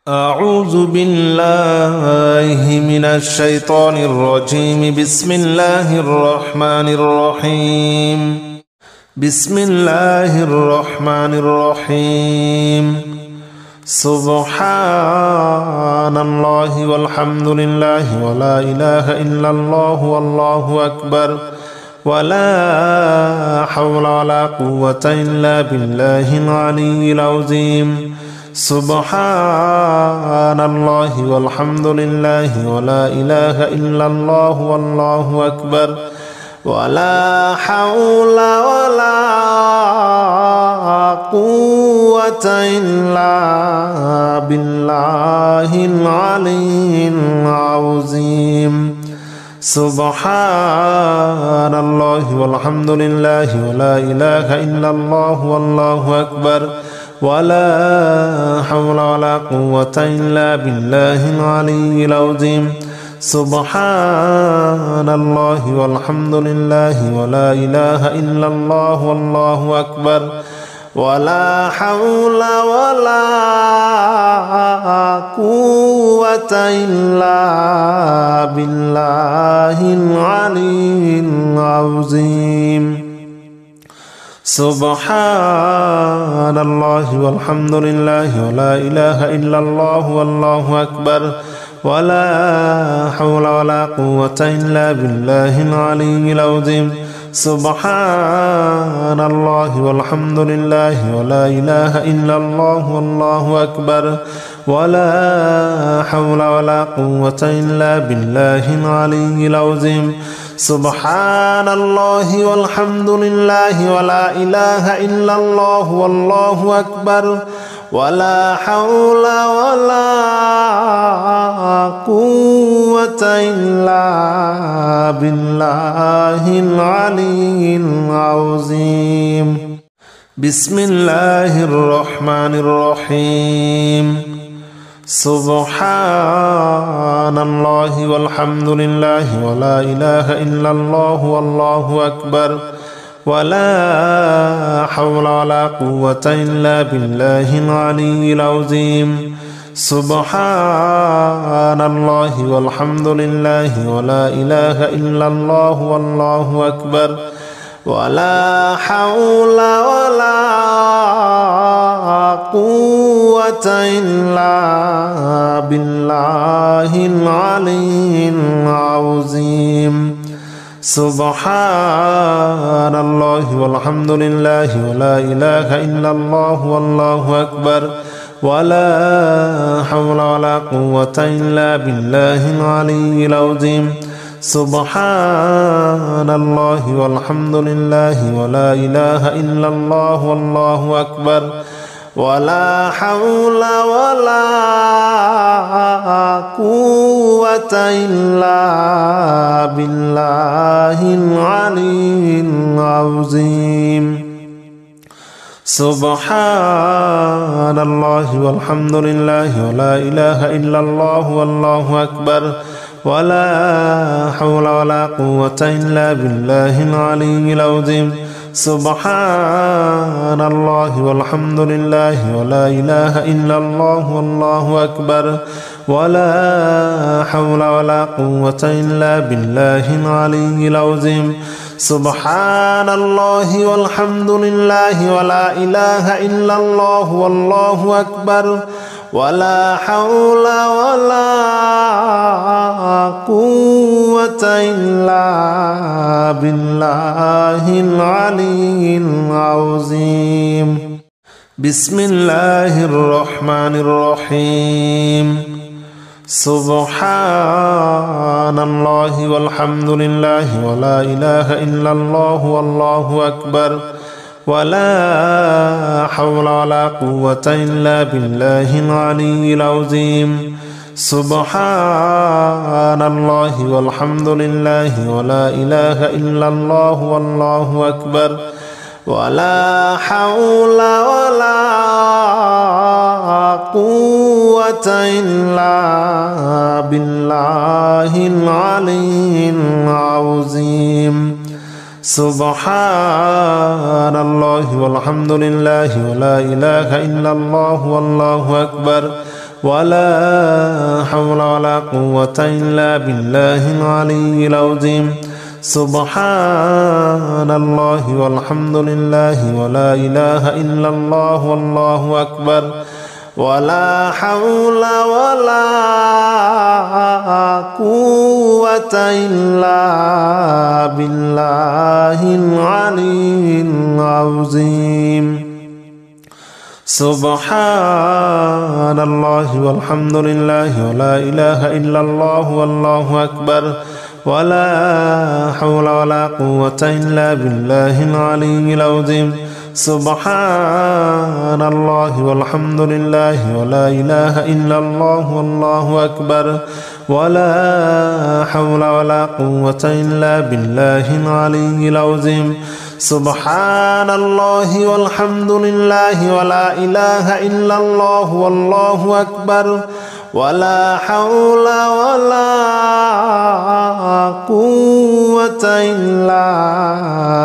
أعوذ بالله من الشيطان الرجيم. بسم الله الرحمن الرحيم. بسم الله الرحمن الرحيم. سبحان الله والحمد لله ولا إله إلا الله والله أكبر ولا حول ولا قوة إلا بالله العلي العظيم. سبحان الله والحمد لله ولا إله إلا الله والله أكبر ولا حول ولا قوة إلا بالله العلي العظيم. سبحان الله والحمد لله ولا إله إلا الله والله أكبر ولا حول ولا قوة إلا بالله العلي العظيم. سبحان الله والحمد لله ولا إله إلا الله والله أكبر ولا حول ولا قوة إلا بالله العلي العظيم. سبحان الله والحمد لله ولا إله إلا الله والله أكبر ولا حول ولا قوة إلا بالله العلي العظيم. سبحان الله والحمد لله ولا إله إلا الله والله أكبر ولا حول ولا قوة إلا بالله العلي العظيم. سبحان الله والحمد لله ولا إله إلا الله والله أكبر ولا حول ولا قوة إلا بالله العلي العظيم. بسم الله الرحمن الرحيم. سبحان الله والحمد لله ولا إله إلا الله والله أكبر ولا حول ولا قوة إلا بالله العلي العظيم. سبحان الله والحمد لله ولا إله إلا الله والله أكبر ولا حول ولا قوة إلا بالله العلي العظيم. سبحان الله والحمد لله ولا إله إلا الله والله أكبر ولا حول ولا قوة إلا بالله العلي العظيم. سبحان الله والحمد لله ولا إله إلا الله والله أكبر ولا حول ولا قوة إلا بالله العلي العظيم. سبحان الله والحمد لله ولا إله إلا الله والله أكبر ولا حول ولا قوة إلا بالله العلي العظيم. سبحان الله والحمد لله ولا إله إلا الله والله أكبر ولا حول ولا قوة إلا بالله العلي العظيم. سبحان الله والحمد لله ولا إله إلا الله والله أكبر ولا حول ولا قوة إلا بالله العلي العظيم. بسم الله الرحمن الرحيم. سبحان الله والحمد لله ولا إله إلا الله والله أكبر ولا حول ولا قوة إلا بالله العلي العظيم. سبحان الله والحمد لله ولا إله إلا الله والله أكبر ولا حول ولا قوة إلا بالله العلي العظيم. سبحان الله والحمد لله ولا إله إلا الله والله أكبر ولا حول ولا قوة إلا بالله العلي العظيم سبحان الله والحمد لله ولا إله إلا الله والله أكبر ولا حول ولا قوة إلا بالله العلي العظيم سبحان الله والحمد لله ولا إله إلا الله والله أكبر ولا حول ولا قوة إلا بالله العلي العظيم سبحان الله والحمد لله ولا إله إلا الله والله أكبر ولا حول ولا قوة إلا بالله العلي العظيم سبحان الله والحمد لله ولا إله إلا الله والله أكبر ولا حول ولا قوة إلا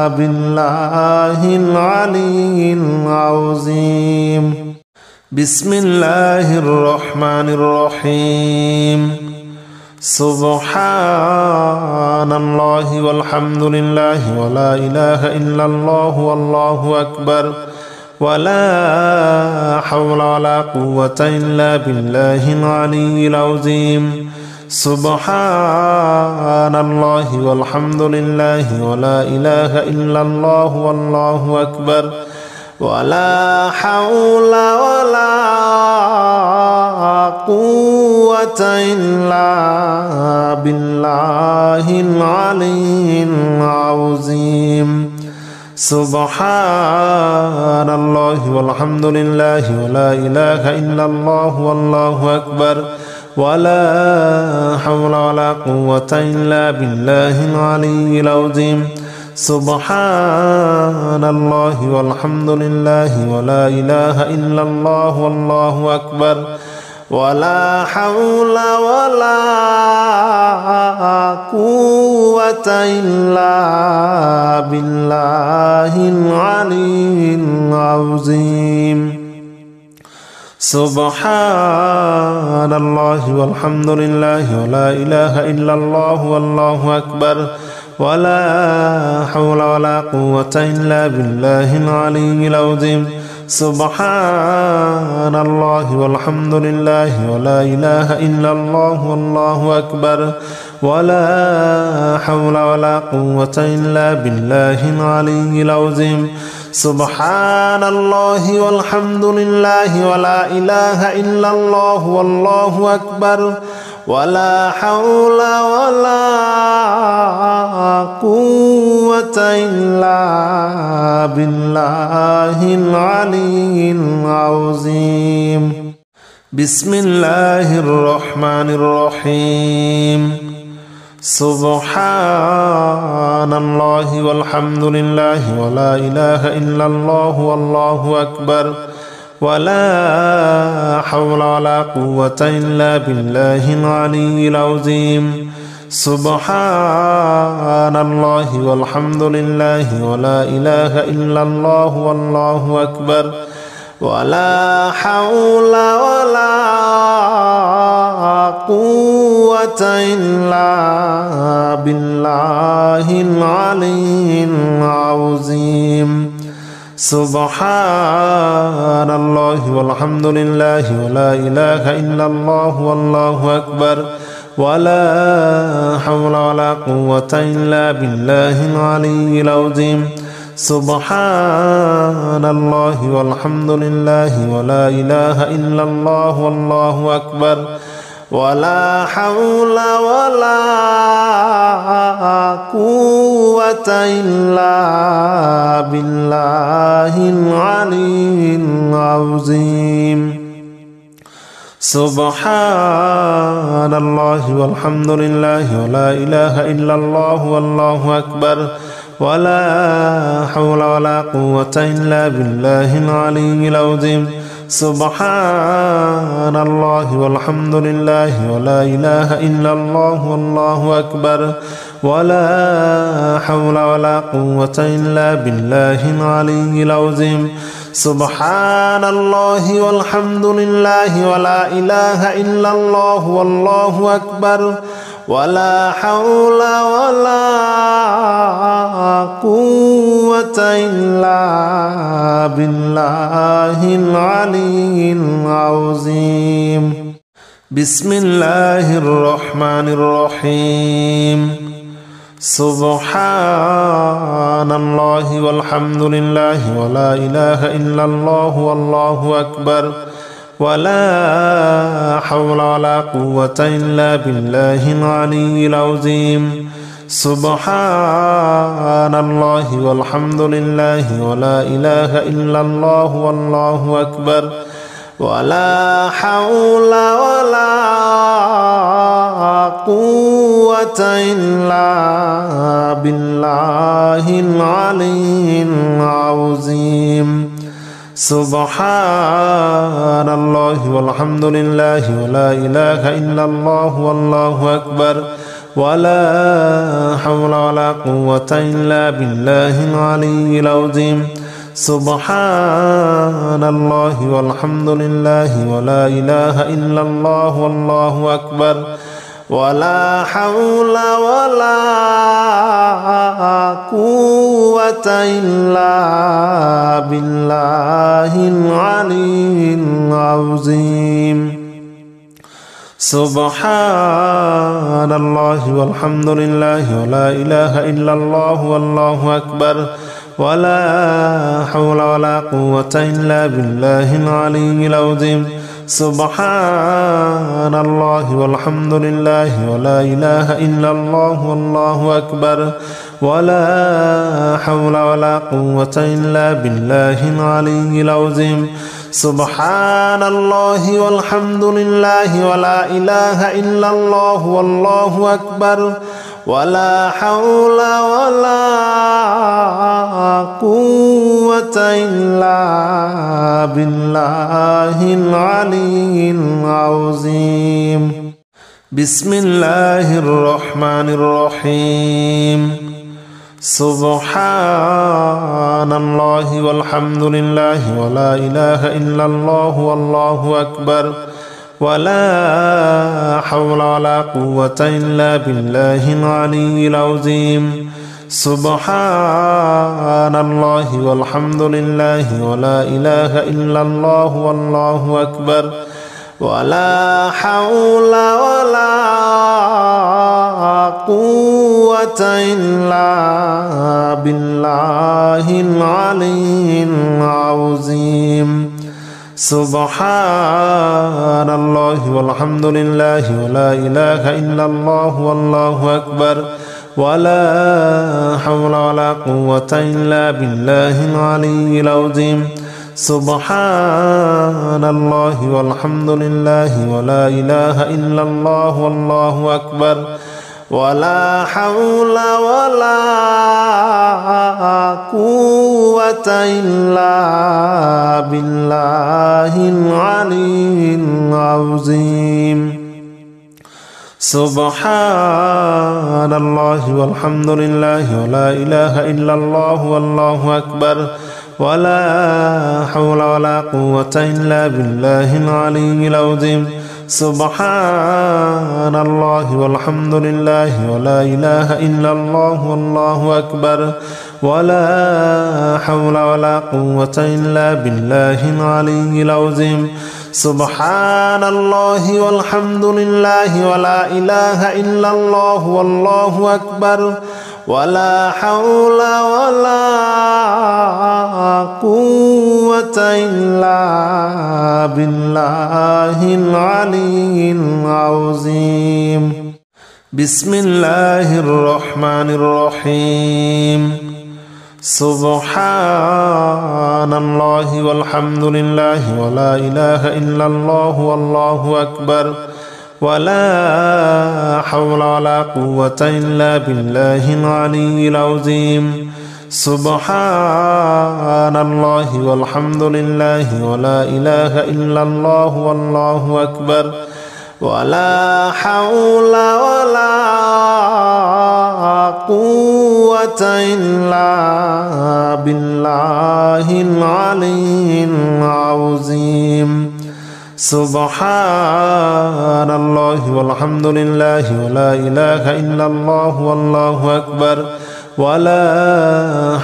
بالله العلي العظيم بسم الله الرحمن الرحيم سبحان الله والحمد لله ولا إله إلا الله والله أكبر ولا حول ولا قوة إلا بالله العلي العظيم سبحان الله والحمد لله ولا إله إلا الله والله أكبر ولا حول ولا قوة إلا بالله العلي العظيم سبحان الله والحمد لله ولا إله إلا الله والله أكبر ولا حول ولا قوة إلا بالله العلي العظيم سبحان الله والحمد لله ولا إله إلا الله والله أكبر ولا حول ولا قوة إلا بالله العلي العظيم سبحان الله والحمد لله ولا إله إلا الله والله أكبر ولا حول ولا قوة إلا بالله العلي العظيم سبحان الله والحمد لله ولا إله إلا الله والله أكبر ولا حول ولا قوة إلا بالله العلي العظيم سبحان الله والحمد لله ولا إله إلا الله والله أكبر ولا حول ولا قوة إلا بالله العلي العظيم بسم الله الرحمن الرحيم سبحان الله والحمد لله ولا إله إلا الله والله أكبر ولا حول ولا قوة إلا بالله العلي العظيم سبحان الله والحمد لله ولا إله إلا الله والله أكبر ولا حول ولا قوة إلا بالله العلي العظيم سبحان الله والحمد لله ولا إله إلا الله والله أكبر ولا حول ولا قوة إلا بالله العلي العظيم سبحان الله والحمد لله ولا إله إلا الله والله أكبر ولا حول ولا قوة إلا بالله العلي العظيم سبحان الله والحمد لله ولا إله إلا الله والله أكبر ولا حول ولا قوة إلا بالله العلي العظيم سبحان الله والحمد لله ولا إله إلا الله والله أكبر ولا حول ولا قوة إلا بالله العلي العظيم سبحان الله والحمد لله ولا إله إلا الله والله أكبر ولا حول ولا قوة إلا بالله العلي العظيم بسم الله الرحمن الرحيم سبحان الله والحمد لله ولا إله إلا الله والله أكبر ولا حول ولا قوة إلا بالله العلي العظيم سبحان الله والحمد لله ولا إله إلا الله والله أكبر ولا حول ولا قوة إلا بالله العلي العظيم سبحان الله والحمد لله ولا إله إلا الله والله أكبر ولا حول ولا قوة إلا بالله العلي العظيم سبحان الله والحمد لله ولا إله إلا الله والله أكبر ولا حول ولا قوة إلا بالله العلي العظيم سبحان الله والحمد لله ولا إله إلا الله والله أكبر ولا حول ولا قوة إلا بالله العلي العظيم سبحان الله والحمد لله ولا إله إلا الله والله أكبر ولا حول ولا قوة إلا بالله العلي العظيم سبحان الله والحمد لله ولا إله إلا الله والله أكبر ولا حول ولا قوة إلا بالله العلي العظيم بسم الله الرحمن الرحيم سبحان الله والحمد لله ولا إله إلا الله والله أكبر ولا حول ولا قوة إلا بالله العلي العظيم سبحان الله والحمد لله ولا إله إلا الله والله أكبر ولا حول ولا قوة إلا بالله العلي العظيم سبحان الله والحمد لله ولا إله إلا الله والله أكبر ولا حول ولا قوة إلا بالله العلي العظيم سبحان الله والحمد لله ولا إله إلا الله والله أكبر ولا حول ولا قوة إلا بالله العلي العظيم سبحان الله والحمد لله ولا إله إلا الله والله أكبر ولا حول ولا قوة إلا بالله العلي العظيم سبحان الله والحمد لله ولا إله إلا الله والله أكبر ولا حول ولا قوة إلا بالله العلي العظيم سبحان الله والحمد لله ولا إله إلا الله والله أكبر ولا حول ولا قوة إلا بالله العلي العظيم بسم الله الرحمن الرحيم سبحان الله والحمد لله ولا إله إلا الله والله أكبر ولا حول ولا قوة إلا بالله العلي العظيم سبحان الله والحمد لله ولا إله إلا الله والله أكبر ولا حول ولا قوة إلا بالله العلي العظيم. سبحان الله والحمد لله ولا إله إلا الله والله أكبر ولا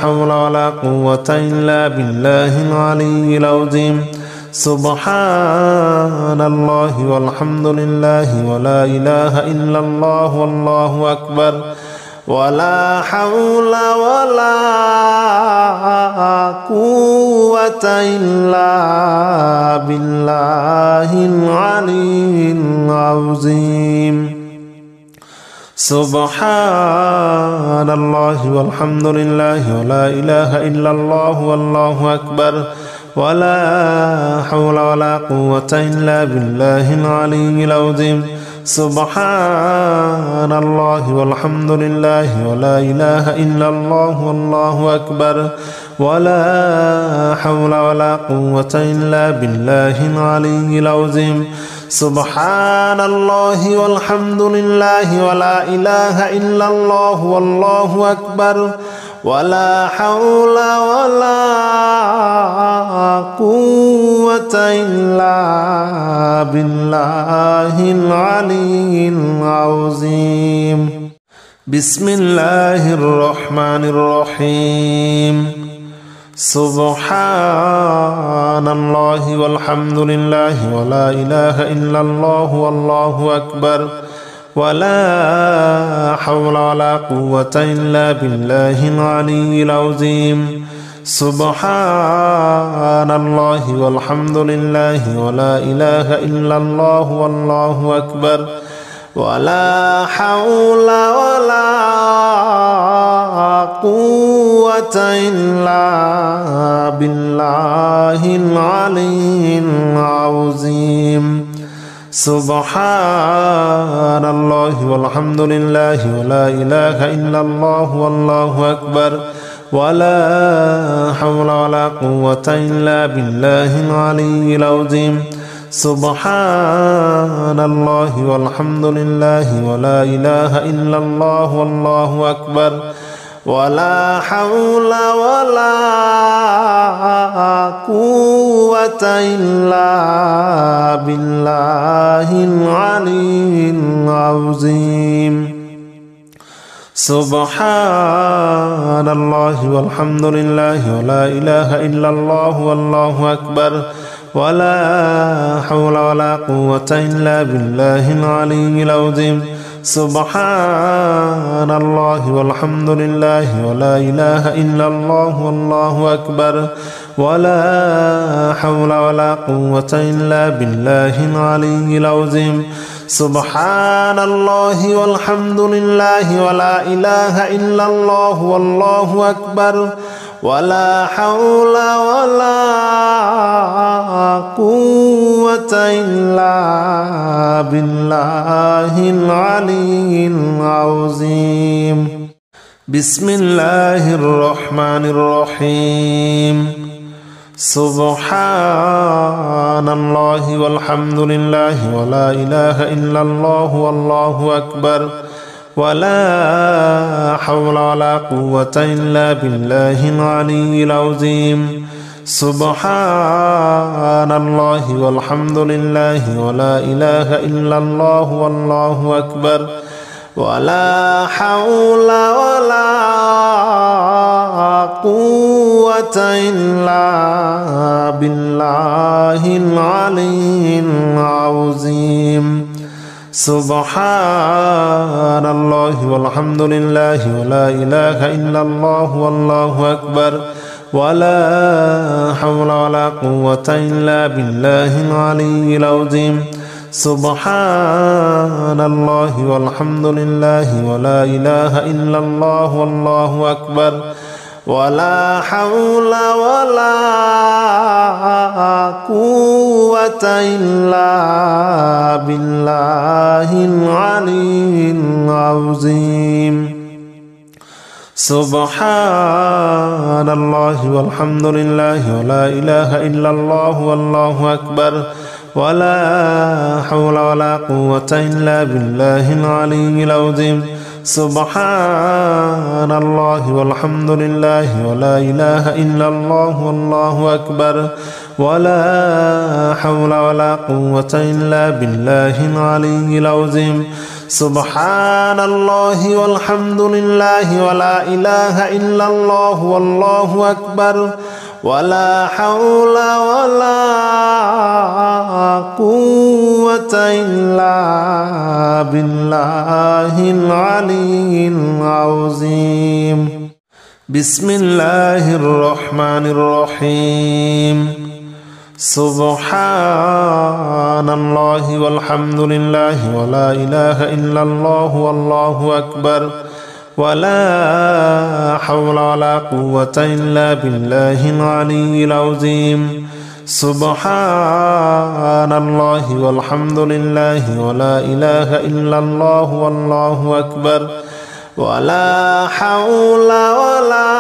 حول ولا قوة إلا بالله العلي العظيم. سبحان الله والحمد لله ولا إله إلا الله والله أكبر ولا حول ولا قوة إلا بالله العلي العظيم. سبحان الله والحمد لله ولا إله إلا الله والله أكبر ولا حول ولا قوة إلا بالله العلي العظيم. سبحان الله والحمد لله ولا إله إلا الله والله أكبر ولا حول ولا قوة إلا بالله العلي العظيم. سبحان الله والحمد لله ولا إله إلا الله والله أكبر ولا حول ولا قوة إلا بالله العلي العظيم. بسم الله الرحمن الرحيم. سبحان الله والحمد لله ولا إله إلا الله والله أكبر ولا حول ولا قوة إلا بالله العلي العظيم. سبحان الله والحمد لله ولا إله إلا الله والله أكبر ولا حول ولا قوة إلا بالله العلي العظيم. سبحان الله والحمد لله ولا إله إلا الله والله أكبر ولا حول ولا قوة إلا بالله العلي العظيم. سبحان الله والحمد لله ولا إله إلا الله والله أكبر ولا حول ولا قوة إلا بالله العلي العظيم. سبحان الله والحمد لله ولا إله إلا الله والله أكبر ولا حول ولا قوة إلا بالله العلي العظيم. سبحان الله والحمد لله ولا إله إلا الله والله أكبر ولا حول ولا قوة إلا بالله العلي العظيم. سبحان الله والحمد لله ولا إله إلا الله والله أكبر ولا حول ولا قوة إلا بالله العلي العظيم. بسم الله الرحمن الرحيم. سبحان الله والحمد لله ولا إله إلا الله والله أكبر ولا حول ولا قوة إلا بالله العلي العظيم. سبحان الله والحمد لله ولا إله إلا الله والله أكبر ولا حول ولا قوة إلا بالله العلي العظيم. سبحان الله والحمد لله ولا إله إلا الله والله أكبر ولا حول ولا قوة إلا بالله العلي العظيم. سبحان الله والحمد لله ولا إله إلا الله والله أكبر ولا حول ولا قوة إلا بالله العلي العظيم. سبحان الله والحمد لله ولا إله إلا الله والله أكبر ولا حول ولا قوة إلا بالله العلي العظيم. سبحان الله والحمد لله ولا إله إلا الله والله أكبر ولا حول ولا قوة إلا بالله العلي العظيم. سبحان الله والحمد لله ولا إله إلا الله والله أكبر ولا حول ولا قوة إلا بالله العلي العظيم. بسم الله الرحمن الرحيم. سبحان الله والحمد لله ولا إله إلا الله والله أكبر ولا حول ولا قوة إلا بالله العلي العظيم. سبحان الله والحمد لله ولا إله إلا الله والله أكبر ولا حول ولا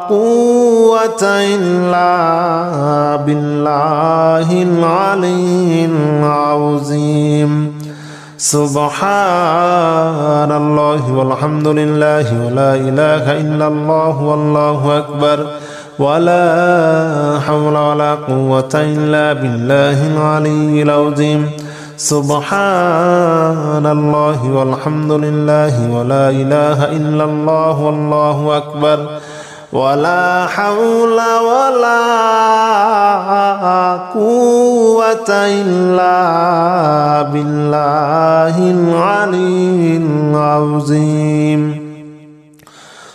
قوة إلا بالله العلي العظيم. سبحان الله والحمد لله ولا إله إلا الله والله أكبر ولا حول ولا قوة إلا بالله العلي العظيم. سبحان الله والحمد لله ولا إله إلا الله والله أكبر ولا حول ولا قوة إلا بالله العلي العظيم.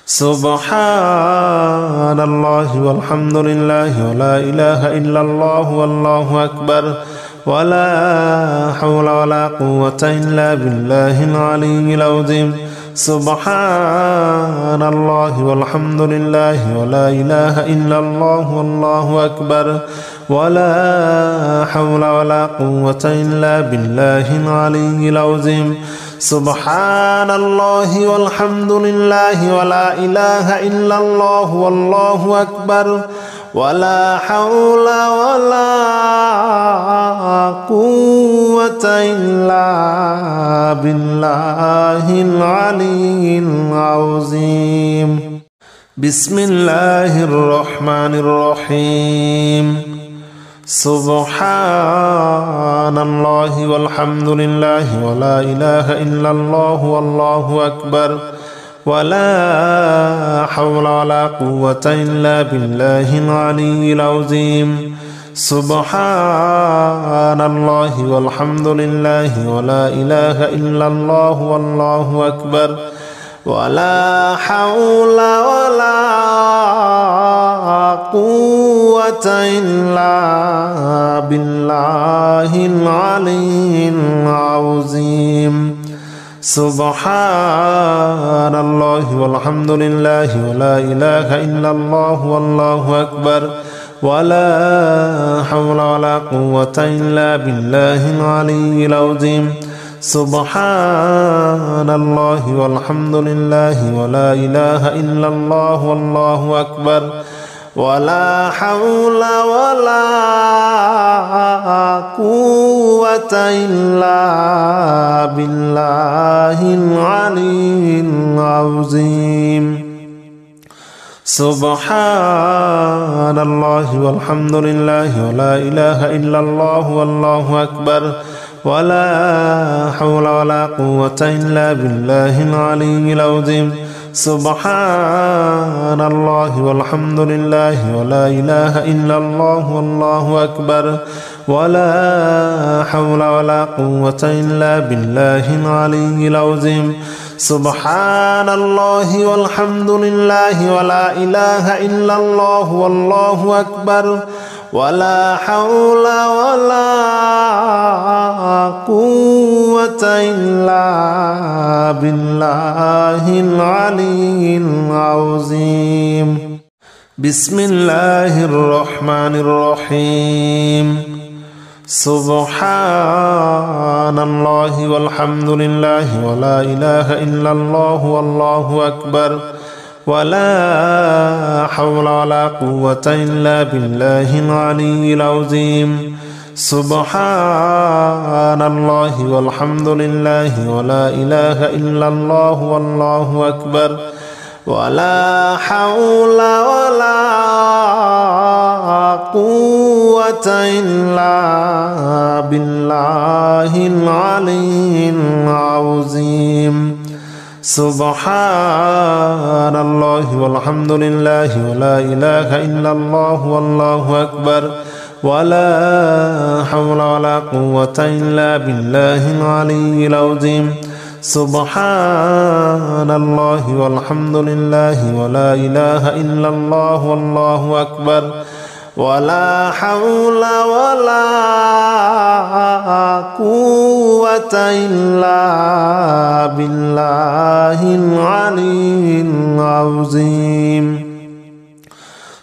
سبحان الله والحمد لله ولا إله إلا الله والله أكبر ولا حول ولا قوة إلا بالله العلي العظيم. سبحان الله والحمد لله ولا إله إلا الله والله أكبر ولا حول ولا قوة إلا بالله العلي العظيم. سبحان الله والحمد لله ولا إله إلا الله والله أكبر ولا حول ولا قوة إلا بالله العلي العظيم. بسم الله الرحمن الرحيم. سبحان الله والحمد لله ولا إله إلا الله والله أكبر ولا حول ولا قوة إلا بالله العلي العظيم. سبحان الله والحمد لله ولا إله إلا الله والله أكبر ولا حول ولا قوة إلا بالله العلي العظيم. سبحان الله والحمد لله ولا إله إلا الله والله أكبر ولا حول ولا قوة إلا بالله العلي العظيم. سبحان الله والحمد لله ولا إله إلا الله والله أكبر ولا حول ولا قوة إلا بالله العلي العظيم. سبحان الله والحمد لله ولا إله إلا الله والله أكبر ولا حول ولا قوة إلا بالله العلي العظيم. سبحان الله والحمد لله ولا إله إلا الله والله أكبر ولا حول ولا قوة إلا بالله العلي العظيم. سبحان الله والحمد لله ولا إله إلا الله والله أكبر ولا حول ولا قوة إلا بالله العلي العظيم. بسم الله الرحمن الرحيم. سبحان الله والحمد لله ولا إله إلا الله والله أكبر ولا حول ولا قوة إلا بالله العلي العظيم سبحان الله والحمد لله ولا إله إلا الله والله أكبر ولا حول ولا قوة إلا بالله العلي العظيم سبحان الله والحمد لله ولا إله إلا الله والله أكبر ولا حول ولا قوة إلا بالله العلي العظيم سبحان الله والحمد لله ولا إله إلا الله والله أكبر ولا حول ولا قوة إلا بالله العلي العظيم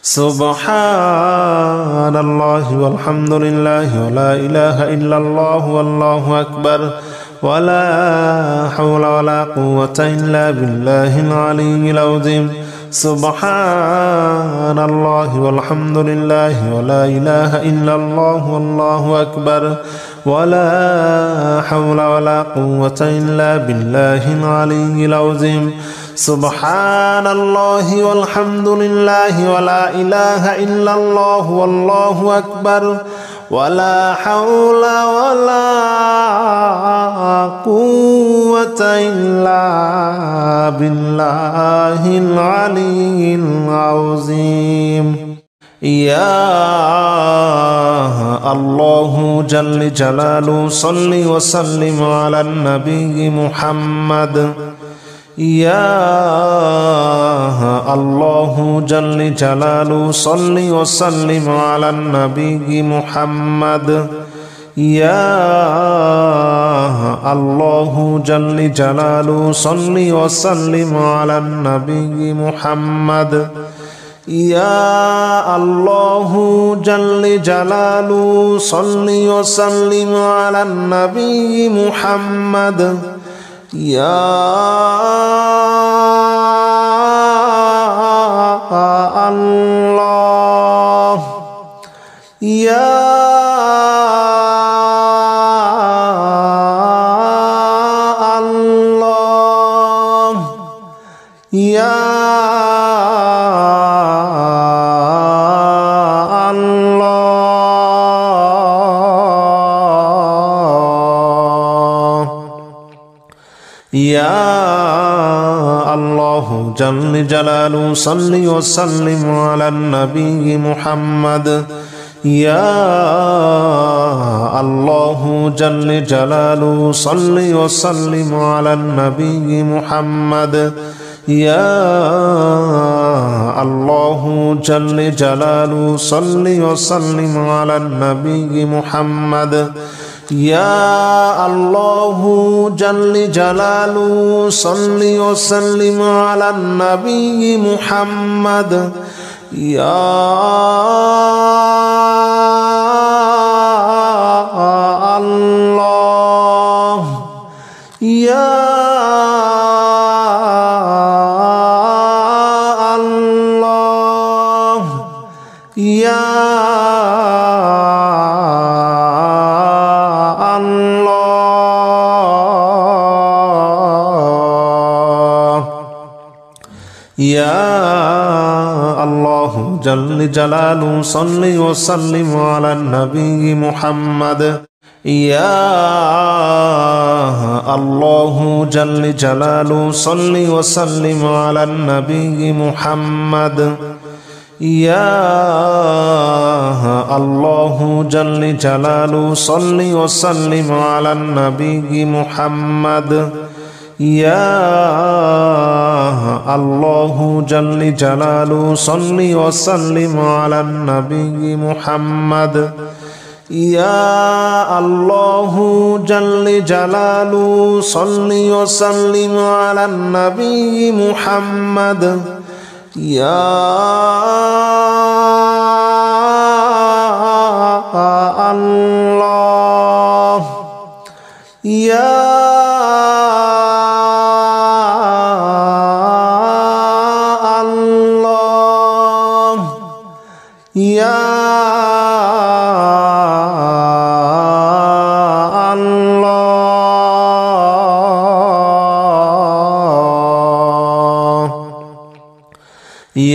سبحان الله والحمد لله ولا إله إلا الله والله أكبر ولا حول ولا قوة إلا بالله العلي العظيم سبحان الله والحمد لله ولا إله إلا الله والله أكبر ولا حول ولا قوة إلا بالله العلي العظيم سبحان الله والحمد لله ولا إله إلا الله والله أكبر ولا حول ولا قوة إلا بالله العلي العظيم يا الله جل جلاله صل وسلم على النبي محمد يا الله جل جلاله صل وسلم على النبي محمد يا الله جل جلاله صل وسلم على النبي محمد يا الله جل جلاله صل وسلم على النبي محمد يا الله يا الله يا يا الله جل جلاله صل وسلم على النبي محمد يا الله جل جلاله صل وسلم على النبي محمد يا الله جل جلاله صل وسلم على النبي محمد يا الله جل جلاله صل وسلم على النبي محمد يا الله يا الله يا يا الله جل جلاله صل وسلم على النبي محمد يا الله جل جلاله صل وسلم على النبي محمد يا الله جل جلاله صل وسلم على النبي محمد يا الله جل جلاله صل وسلم على النبي محمد يا الله جل جلاله صل وسلم على النبي محمد يا الله يا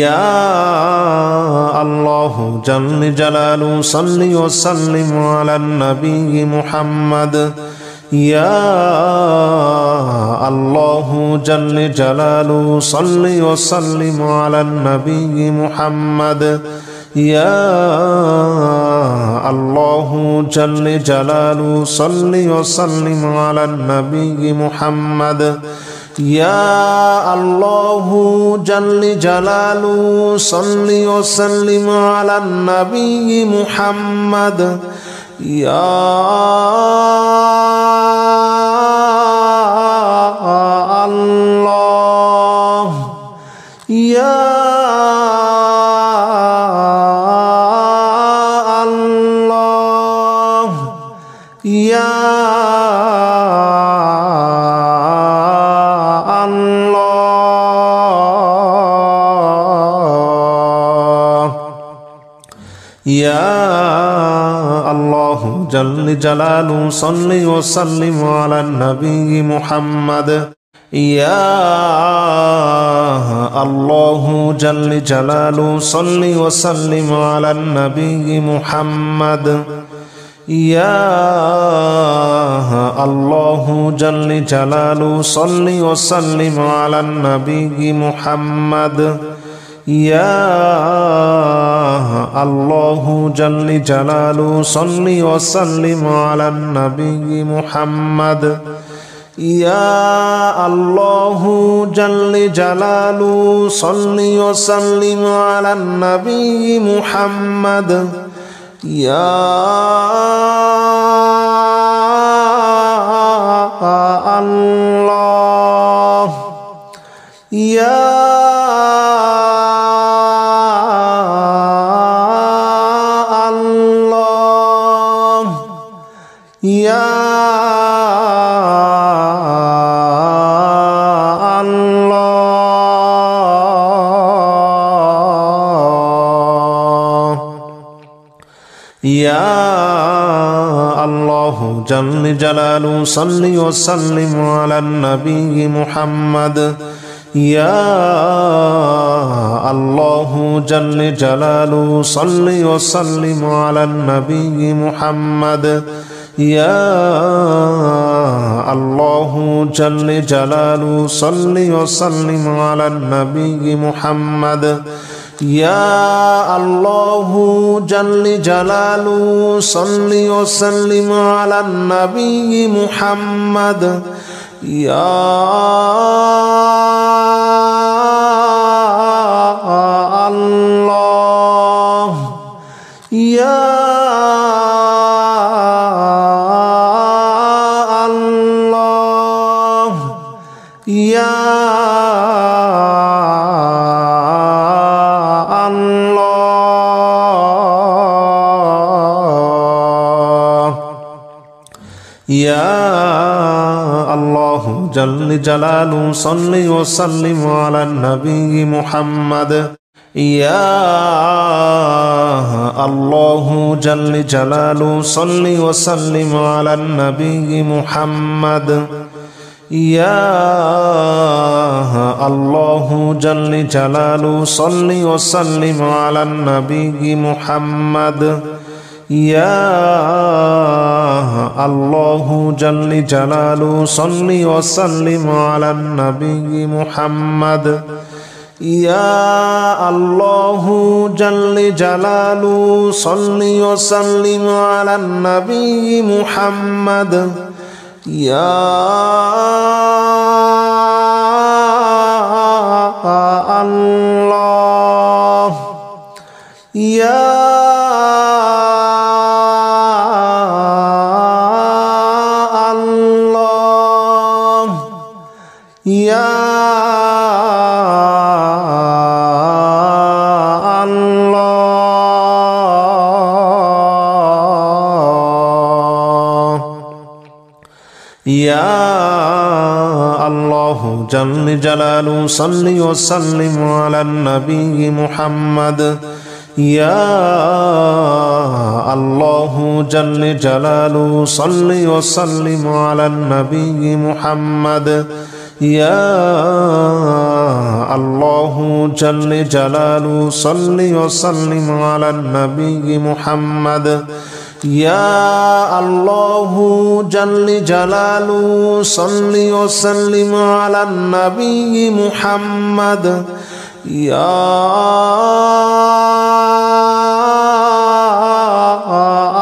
يا الله جل جلاله صل وسلم على النبي محمد يا الله جل جلاله صل وسلم على النبي محمد يا الله جل جلاله صل وسلم على النبي محمد يا الله جل جلاله صل وسلم على النبي محمد يا الله يا الله يا يا الله جل جلاله صل وسلم على النبي محمد يا الله جل جلاله صل وسلم على النبي محمد يا الله جل جلاله صل وسلم على النبي محمد يا الله جل جلاله صل وسلم على النبي محمد يا الله جل جلاله صل وسلم على النبي محمد يا الله يا يا الله يا الله جل جلاله صل وسلم على النبي محمد يا الله جل جلاله صل وسلم على النبي محمد يا الله جل جلاله صل وسلم على النبي محمد يا الله جل جلاله صل وسلم على النبي محمد يا الله يا يا الله يا الله جل جلاله صل وسلم على النبي محمد يا الله جل جلاله صل وسلم على النبي محمد يا الله جل جلاله صل وسلم على النبي محمد يا الله جل جلاله صل وسلم على النبي محمد يا الله جل جلاله صل وسلم على النبي محمد يا الله يا الله يا يا الله جل جلاله صل وسلم على النبي محمد يا الله جل جلاله صل وسلم على النبي محمد يا الله جل جلاله صل وسلم على النبي محمد يا الله جل جلاله صل وسلم على النبي محمد يا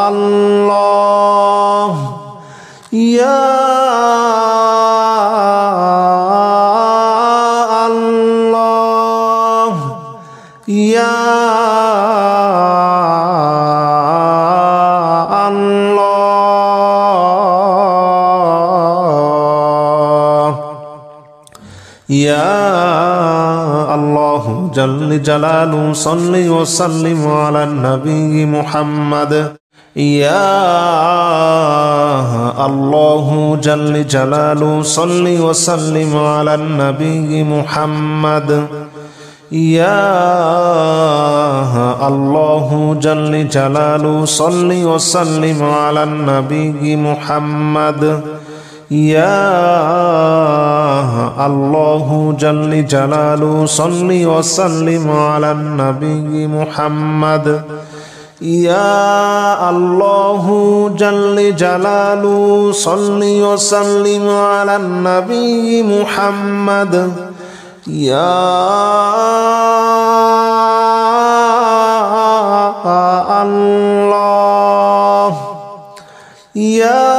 الله يا الله يا يا الله جل جلاله صل وسلم على النبي محمد يا الله جل جلاله صل وسلم على النبي محمد يا الله جل جلاله صل وسلم على النبي محمد يا الله جل جلاله صل وسلم على النبي محمد يا الله جل جلاله صل وسلم على النبي محمد يا الله يا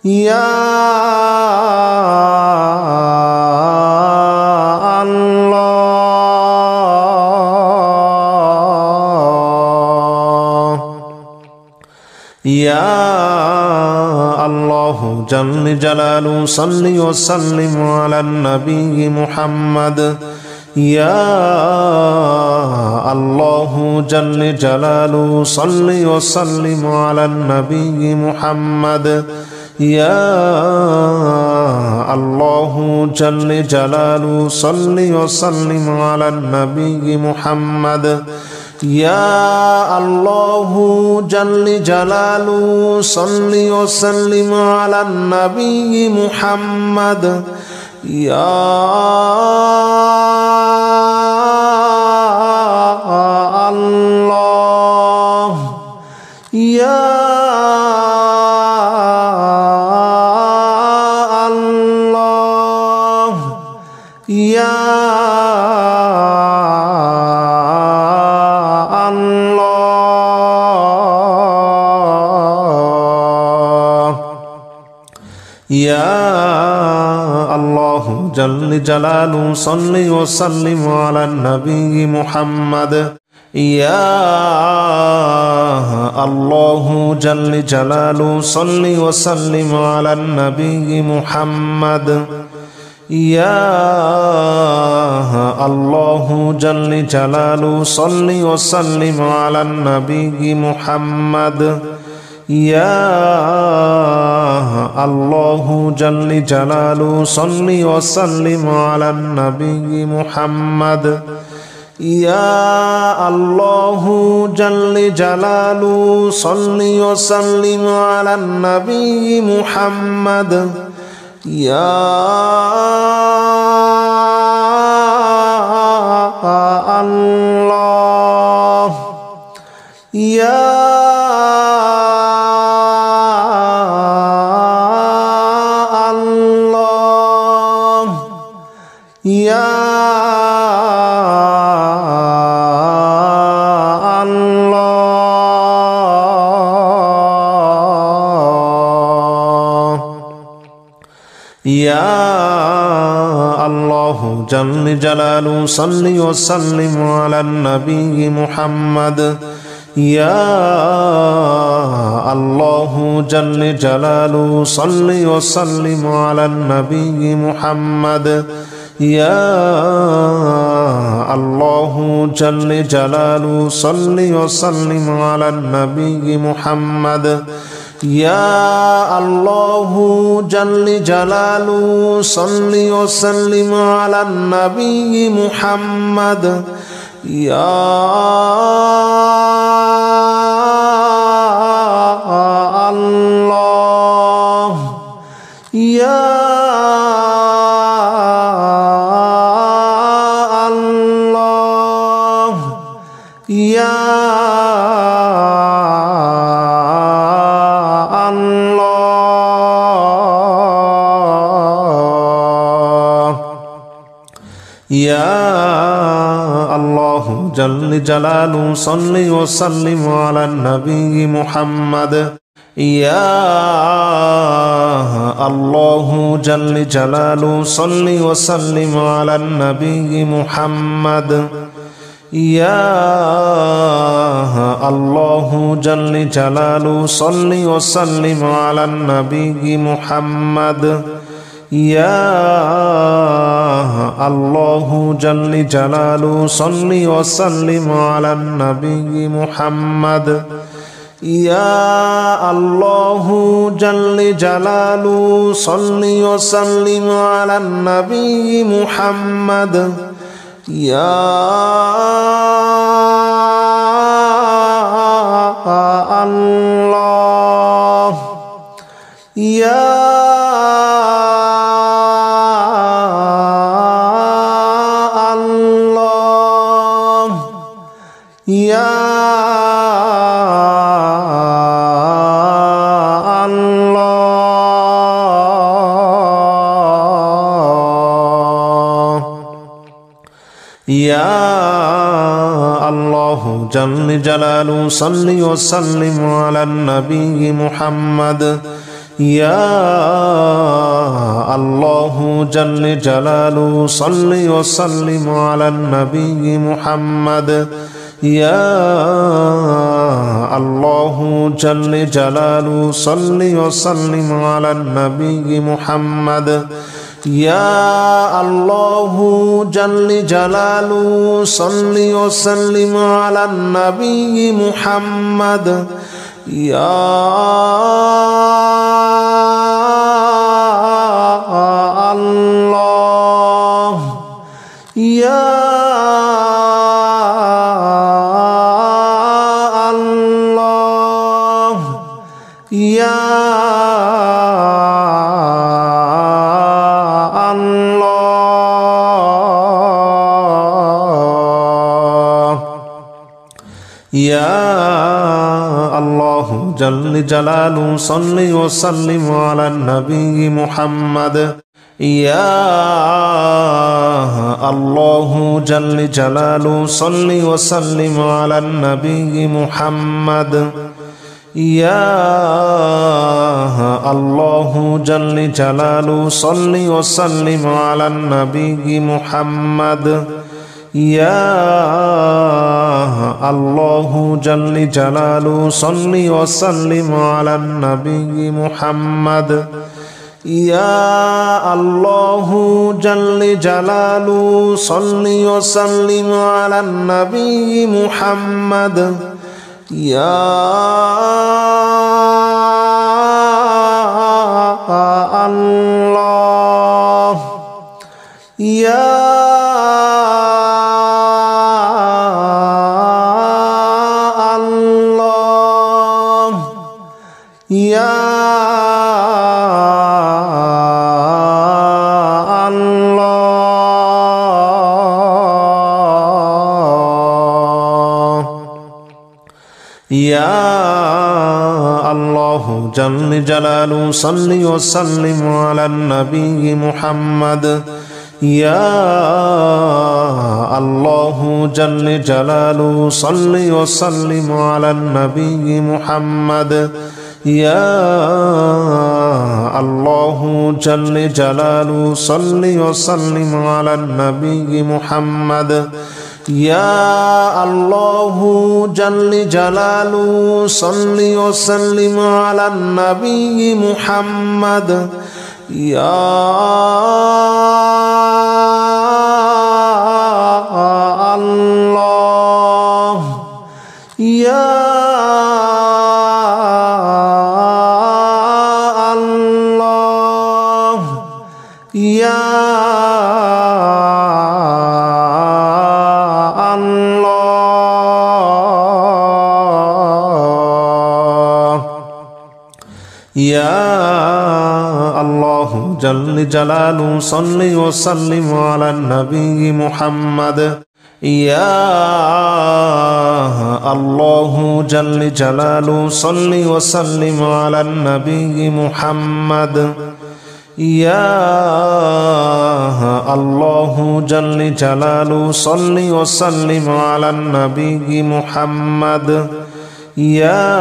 يا الله يا الله جل جلاله صل وسلم على النبي محمد يا الله جل جلاله صل وسلم على النبي محمد يا الله جل جلاله صل وسلم على النبي محمد يا الله جل جلاله صل وسلم على النبي محمد يا الله يا يا الله يا الله جل جلاله صل وسلم على النبي محمد يا الله جل جلاله صل وسلم على النبي محمد يا الله جل جلاله صل وسلم على النبي محمد يا الله جل جلاله صل وسلم على النبي محمد يا الله جل جلاله صل وسلم على النبي محمد يا الله يا الله يا يا الله جل جلاله صل وسلم على النبي محمد يا الله جل جلاله صل وسلم على النبي محمد يا الله جل جلاله صل وسلم على النبي محمد يا الله جل جلاله صل وسلم على النبي محمد يا ইয়া আল্লাহ ইয়া আল্লাহু জাল্লি জালালু সাল্লি ওয়া সাল্লিম আলা নবী মুহাম্মদ ইয়া আল্লাহু জাল্লি জালালু সাল্লি ওয়া সাল্লিম আলা নবী মুহাম্মদ ইয়া আল্লাহু জাল্লি জালালু সাল্লি ওয়া সাল্লিম আলা নবী মুহাম্মদ ইয়া আল্লাহু জাল্লি জালালু সাল্লি ওয়া সাল্লিম আলা নবী মুহাম্মদ ইয়া আল্লাহু জাল্লি জালালু সাল্লি ওয়া সাল্লিম আলা নবী মুহাম্মদ ইয়া আল্লাহ ইয়া আল্লাহ ইয়া ইয়া আল্লাহু জাল্লি জালালু সাল্লি ওয়া সাল্লিম আলা নবী মুহাম্মদ ইয়া আল্লাহু জাল্লি জালালু সাল্লি ওয়া সাল্লিম আলা নবী মুহাম্মদ ইয়া আল্লাহু জাল্লি জালালু সাল্লি ওয়া সাল্লিম আলা নবী মুহাম্মদ ইয়া আল্লাহু জাল্লি জালালু সাল্লি ওয়া সাল্লিম আলা নবী মুহাম্মদ ইয়া আল্লাহ ইয়া আল্লাহ ইয়া ইয়া আল্লাহু জাল্লি জালালু সাল্লি ওয়া সাল্লিম আলা নবী মুহাম্মদ ইয়া আল্লাহু জাল্লি জালালু সাল্লি ওয়া সাল্লিম আলা নবী মুহাম্মদ ইয়া আল্লাহু জাল্লি জালালু সাল্লি ওয়া সাল্লিম আলা নবী মুহাম্মদ ইয়া আল্লাহু জাল্লি জালালু সাল্লি ওয়া সাল্লিম আলা নবী মুহাম্মদ ইয়া আল্লাহু জাল্লি জালালু সাল্লি ওয়া সাল্লিম আলা নবী মুহাম্মদ ইয়া আল্লাহ ইয়া ইয়া আল্লাহ ইয়া আল্লাহু জাল্লি জালালু সাল্লি ওয়া সাল্লিম আলা নবী মুহাম্মদ ইয়া আল্লাহু জাল্লি জালালু সাল্লি ওয়া সাল্লিম আলা নবী মুহাম্মদ ইয়া আল্লাহু জাল্লি জালালু সাল্লি ওয়া সাল্লিম আলা নবী মুহাম্মদ ইয়া আল্লাহু জাল্লি জালালু সাল্লি ওয়া সাল্লিম আলা নবী মুহাম্মদ ইয়া আল্লাহ ইয়া আল্লাহ ইয়া আল্লাহ ইয়া আল্লাহু জাল্লি জালালু সাল্লি ওয়া সাল্লিম আলা নবী মুহাম্মদ ইয়া الله جل جلاله صل وسلم على النبي محمد يا الله جل جلاله صل وسلم على النبي محمد يا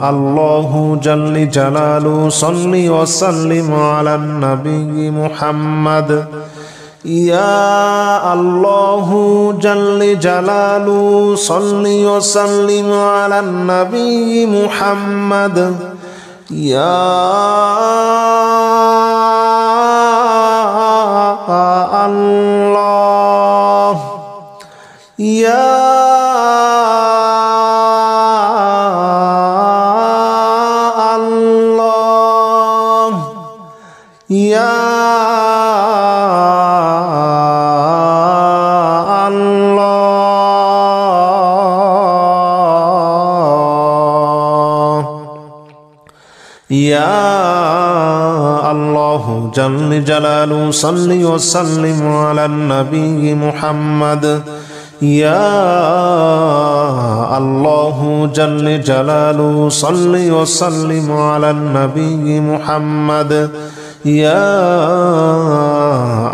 الله جل جلاله صل وسلم على النبي محمد يا الله جل جلاله صل وسلم على النبي محمد يا الله يا الله يا يا الله جل جلاله صل وسلم على النبي محمد يا الله جل جلاله صل وسلم على النبي محمد يا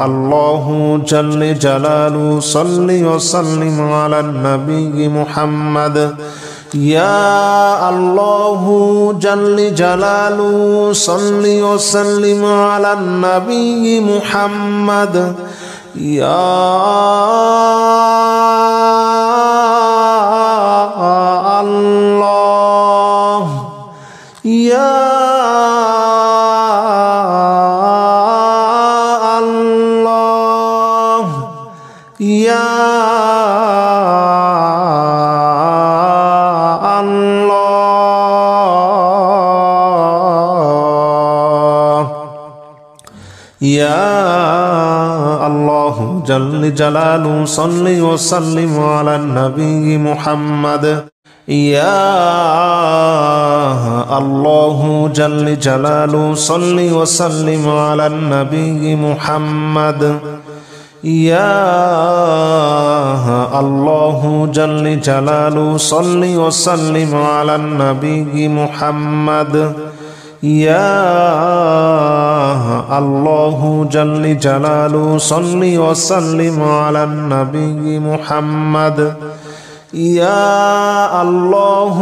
الله جل جلاله صل وسلم على النبي محمد يا الله جل جلاله صل وسلم على النبي محمد يا الله يا الله يا يا الله جل جلاله صل وسلم على النبي محمد يا الله جل جلاله صل وسلم على النبي محمد يا الله جل جلاله صل وسلم على النبي محمد يا الله جل جلاله صل وسلم على النبي محمد يا الله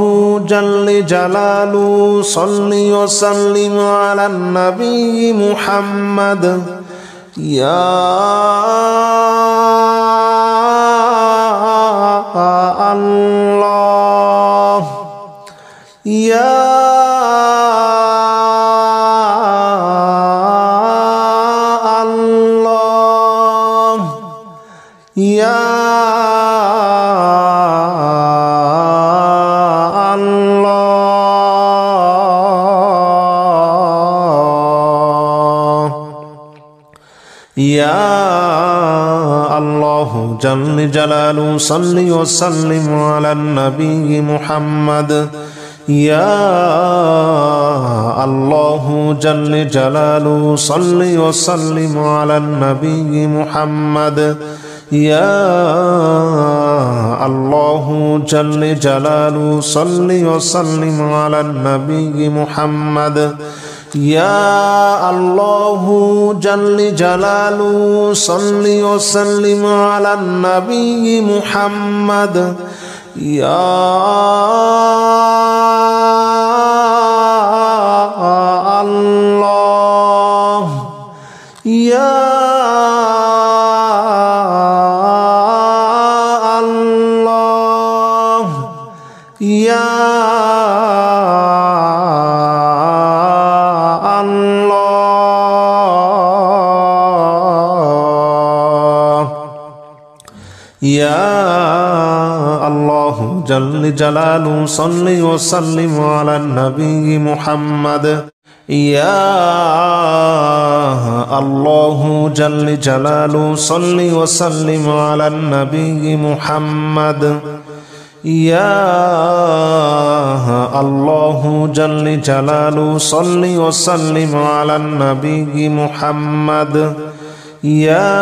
جل جلاله صل وسلم على النبي محمد يا الله يا يا الله يا الله جل جلاله صل وسلم على النبي محمد يا الله جل جلاله صل وسلم على النبي محمد يا الله جل جلاله صل وسلم على النبي محمد يا الله جل جلاله صل وسلم على النبي محمد يا الله يا يا الله يا الله جل جلاله صل وسلم على النبي محمد يا الله جل جلاله صل وسلم على النبي محمد يا الله جل جلاله صل وسلم على النبي محمد يا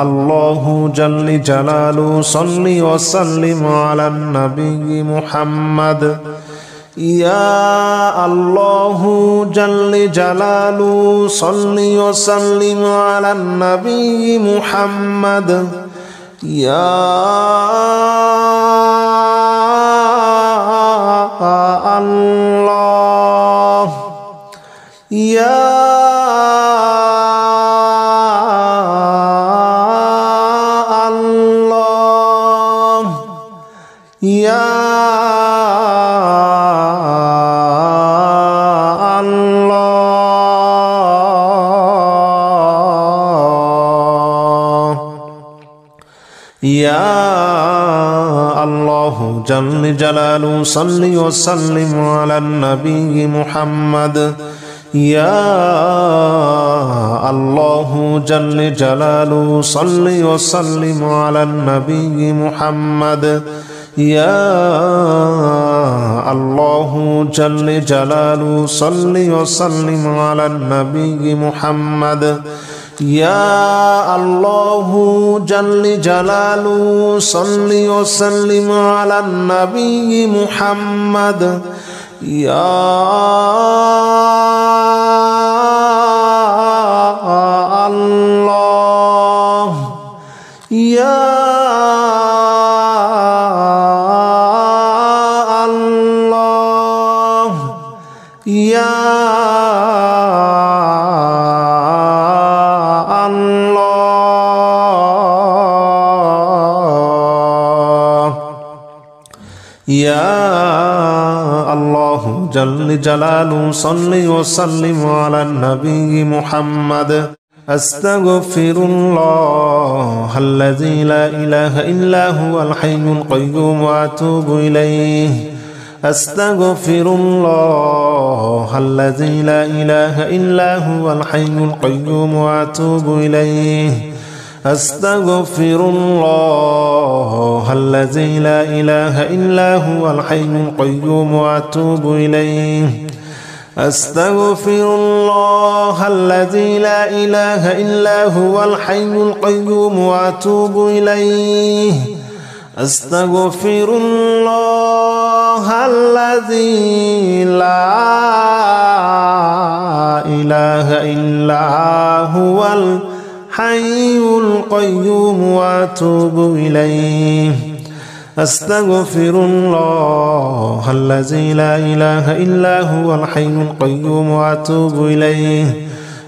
الله جل جلاله صل وسلم على النبي محمد يا الله جل جلاله صل وسلم على النبي محمد يا الله يا الله يا الله جل جلاله صل وسلم على النبي محمد يا الله جل جلاله صل وسلم على النبي محمد يا الله جل جلاله صل وسلم على النبي محمد يا الله جل جلاله صل وسلم على النبي محمد يا الله يا الله يا يا الله جل جلاله صل وسلم على النبي محمد أستغفر الله الذي لا إله إلا هو الحي القيوم وأتوب إليه أستغفر الله الذي لا إله إلا هو الحي القيوم وأتوب إليه أستغفر الله الذي لا إله إلا هو الحي القيوم وأتوب إليه أستغفر الله الذي لا إله إلا هو الحي القيوم وأتوب إليه أستغفر الله الذي لا إله إلا هو الحي القيوم وأتوب إليه أستغفر الله الذي لا إله إلا هو الحي القيوم وأتوب إليه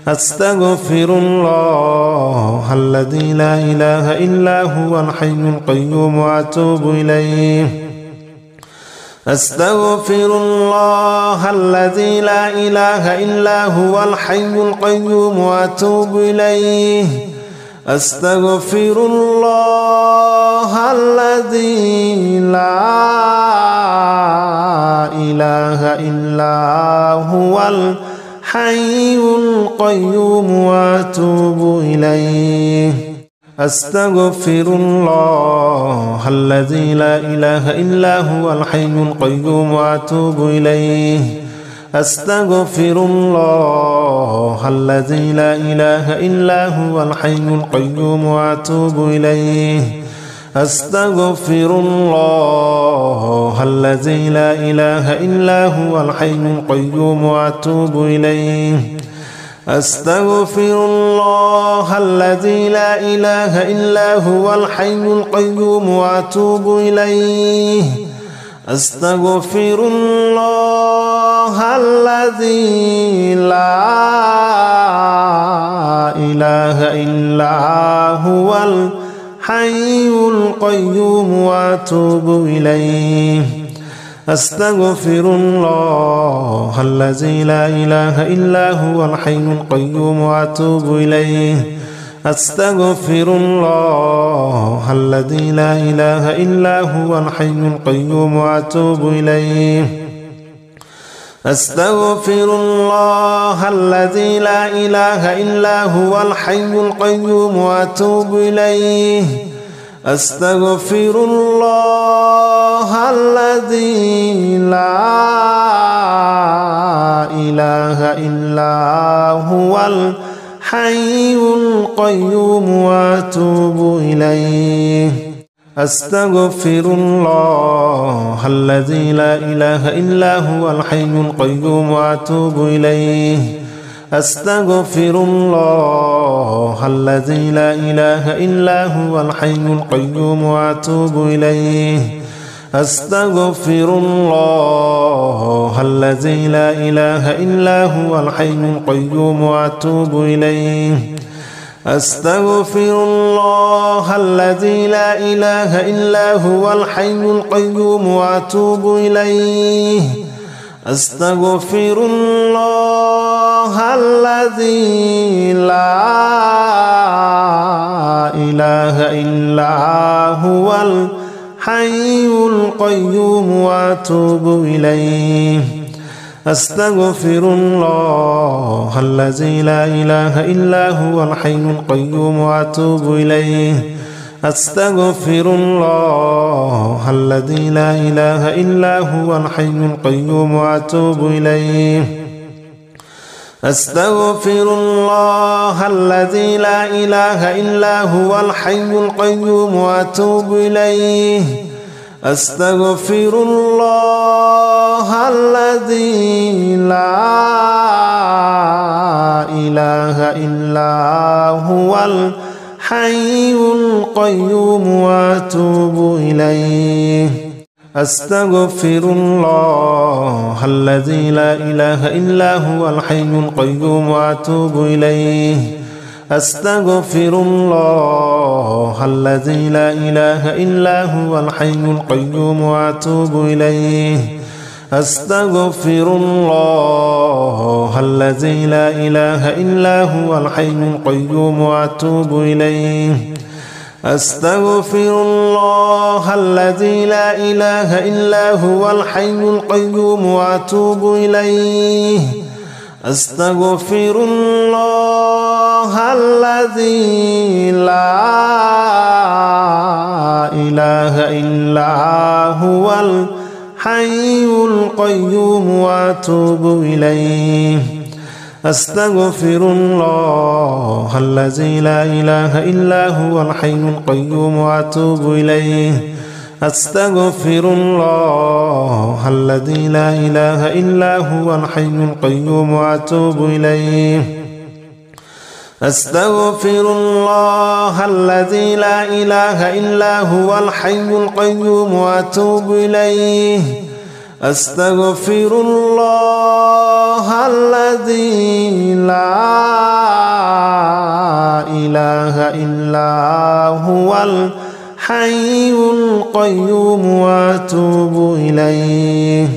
أستغفر الله الذي لا إله إلا هو الحي القيوم وأتوب إليه أستغفر الله الذي لا إله إلا هو الحي القيوم وأتوب إليه أستغفر الله الذي لا إله إلا هو الحي القيوم وأتوب إليه أستغفر الله الذي لا إله إلا هو الحي القيوم وأتوب إليه أستغفر الله الذي لا إله إلا هو الحي القيوم وأتوب إليه أستغفر الله الذي لا إله إلا هو الحي القيوم وأتوب إليه أستغفر الله الذي لا إله إلا هو الحي القيوم وأتوب إليه أستغفر الله الذي لا إله إلا هو الحي القيوم وأتوب إليه أستغفر الله الذي لا إله إلا هو الحي القيوم وأتوب إليه أستغفر الله الذي لا إله إلا هو الحي القيوم وأتوب إليه أستغفر الله الذي لا إله إلا هو الحي القيوم وأتوب إليه أستغفر الله الذي لا إله إلا هو الحي القيوم وأتوب إليه. أستغفر الله الذي لا إله إلا هو الحي القيوم وأتوب إليه. أستغفر الله الذي لا إله إلا هو الحي القيوم وأتوب إليه. أستغفر الله الذي لا إله إلا هو الحي القيوم وأتوب إليه. أستغفر الله الذي لا إله إلا هو الحي القيوم وأتوب إليه. أستغفر الله الذي لا إله إلا هو الحي القيوم وأتوب إليه. أستغفر الله الذي لا إله إلا هو الحي القيوم وأتوب إليه. أستغفر الله الذي لا إله إلا هو الحي القيوم وأتوب إليه. أستغفر الله الذي لا إله إلا هو الحي القيوم وأتوب إليه. أستغفر الله الذي لا إله إلا هو الحي القيوم وأتوب إليه. أستغفر الله الذي لا إله إلا هو الحي القيوم وأتوب إليه. أستغفر الله الذي لا إله إلا هو الحي القيوم وأتوب إليه. أستغفر الله الذي لا إله إلا هو الحي القيوم وأتوب إليه. أستغفر الله الذي لا إله إلا هو الحي القيوم وأتوب إليه. أستغفر الله الذي لا إله إلا هو الحي القيوم وأتوب إليه. أستغفر الله الذي لا إله إلا هو الحي القيوم وأتوب إليه. أستغفر الله الذي لا إله إلا هو الحي القيوم وأتوب إليه. أستغفر الله الذي لا إله إلا هو الحي القيوم وأتوب إليه. أستغفر الله الذي لا إله إلا هو الحي القيوم وأتوب إليه.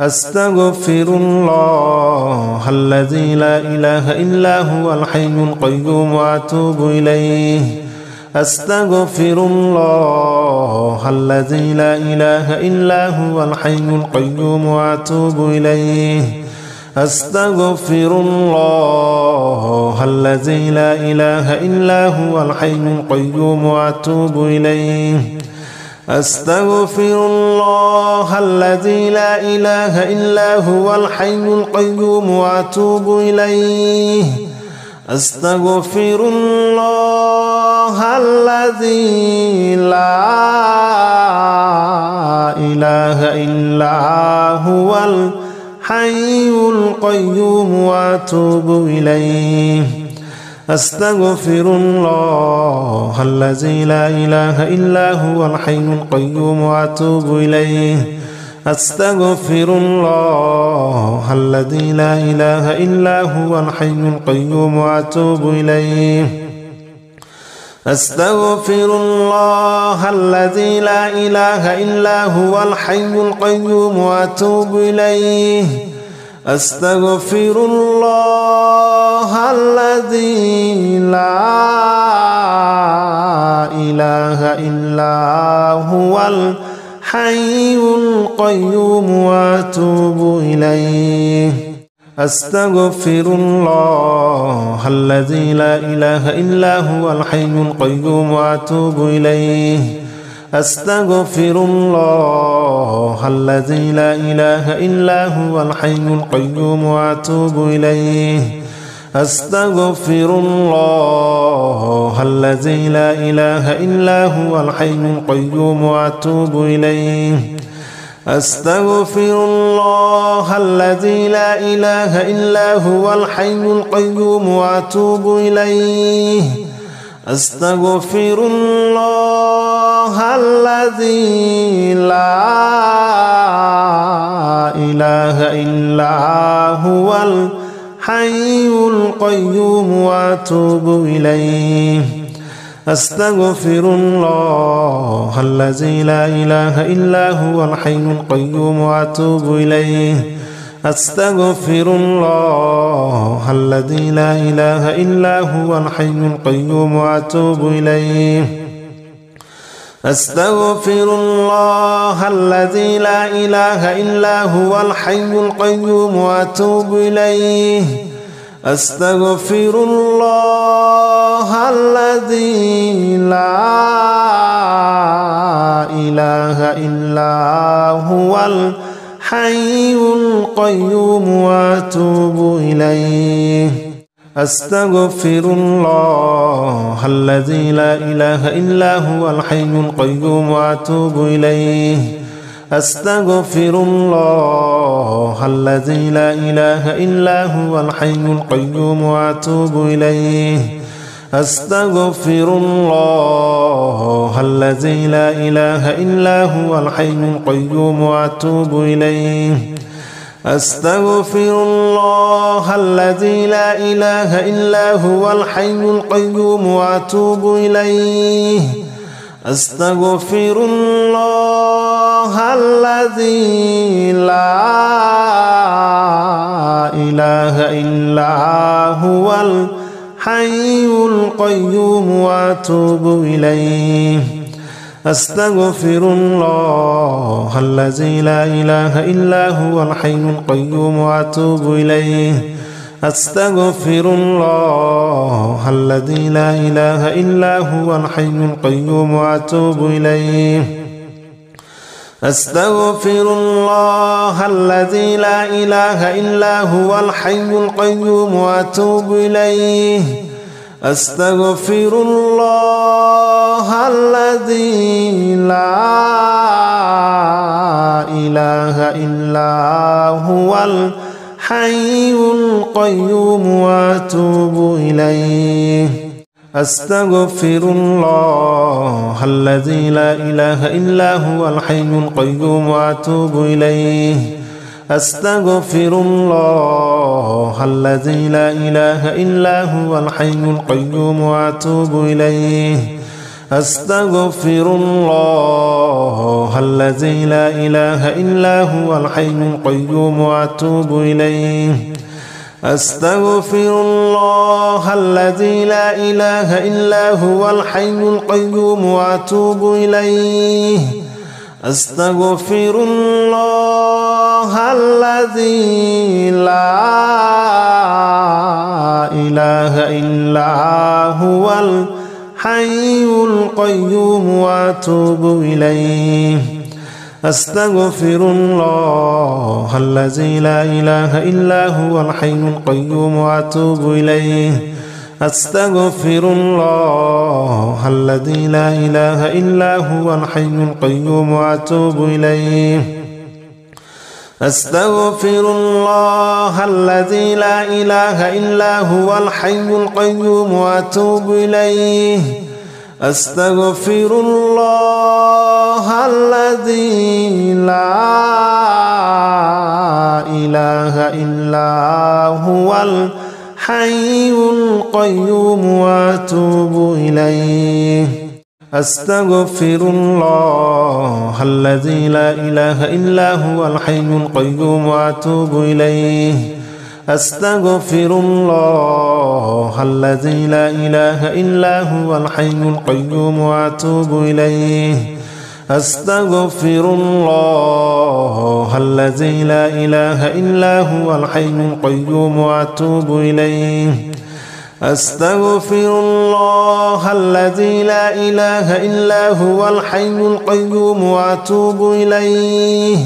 أستغفر الله الذي لا إله إلا هو الحي القيوم وأتوب إليه. أستغفر الله الذي لا إله إلا هو الحي القيوم وأتوب إليه. أستغفر الله الذي لا إله إلا هو الحي القيوم وأتوب إليه. أستغفر الله الذي لا إله إلا هو الحي القيوم وأتوب إليه. أستغفر الله الذي لا إله إلا هو الحي القيوم وأتوب إليه. أستغفر الله الذي لا إله إلا هو الحي القيوم وأتوب إليه. أستغفر الله الذي لا إله إلا هو الحي القيوم وأتوب إليه. أستغفر الله الذي لا إله إلا هو الحي القيوم وأتوب إليه. أستغفر الله الذي لا إله إلا هو الحي القيوم وأتوب إليه. أستغفر الله الذي لا إله إلا هو الحي القيوم وأتوب إليه. أستغفر الله الذي لا إله إلا هو الحي القيوم وأتوب إليه. أستغفر الله الذي لا إله إلا هو الحي القيوم وأتوب إليه أستغفر الله الذي لا إله إلا هو الحي القيوم وأتوب إليه أستغفر الله الذي لا إله إلا هو الحي القيوم وأتوب إليه أستغفر الله الذي لا إله إلا هو الحي القيوم وأتوب إليه أستغفر الله الذي لا إله إلا هو الحي القيوم وأتوب إليه أستغفر الله الذي لا إله إلا هو الحي القيوم وأتوب إليه أستغفر الله الذي لا إله إلا هو الحي القيوم وأتوب إليه أستغفر الله الذي لا إله إلا هو الحي القيوم وأتوب إليه أستغفر الله الذي لا إله إلا هو الحي القيوم وأتوب إليه أستغفر الله الذي لا إله إلا هو الحي القيوم وأتوب إليه أستغفر الله الذي لا إله إلا هو الحي القيوم وأتوب إليه أستغفر الله الذي لا إله إلا هو الحي القيوم وأتوب إليه أستغفر الله الذي لا إله إلا هو الحي القيوم وأتوب إليه أستغفر الله الذي لا إله إلا هو الحي القيوم وأتوب إليه أستغفر الله الذي لا إله إلا هو الحي القيوم وأتوب إليه أستغفر الله الذي لا إله إلا هو الحي القيوم وأتوب إليه أستغفر الله الذي لا إله إلا هو الحي القيوم وأتوب إليه أستغفر الله الذي لا إله إلا هو الحي القيوم وأتوب إليه أستغفر الله الذي لا إله إلا هو الحي القيوم وأتوب إليه أستغفر الله الذي لا إله إلا هو الحي القيوم وأتوب إليه أستغفر الله الذي لا إله إلا هو الحي القيوم وأتوب إليه أستغفر الله الذي لا إله إلا هو الحي القيوم وأتوب إليه أستغفر الله الذي لا إله إلا هو الحي القيوم وأتوب إليه أستغفر الله الذي لا إله إلا هو الحي القيوم وأتوب إليه أستغفر الله الذي لا إله إلا هو الحي القيوم وأتوب إليه أستغفر الله الذي لا إله إلا هو الحي القيوم وأتوب إليه أستغفر الله الذي لا إله إلا هو الحي القيوم وأتوب إليه أستغفر الله الذي لا إله إلا هو الحي القيوم وأتوب إليه أستغفر الله الذي لا إله إلا هو الحي القيوم وأتوب إليه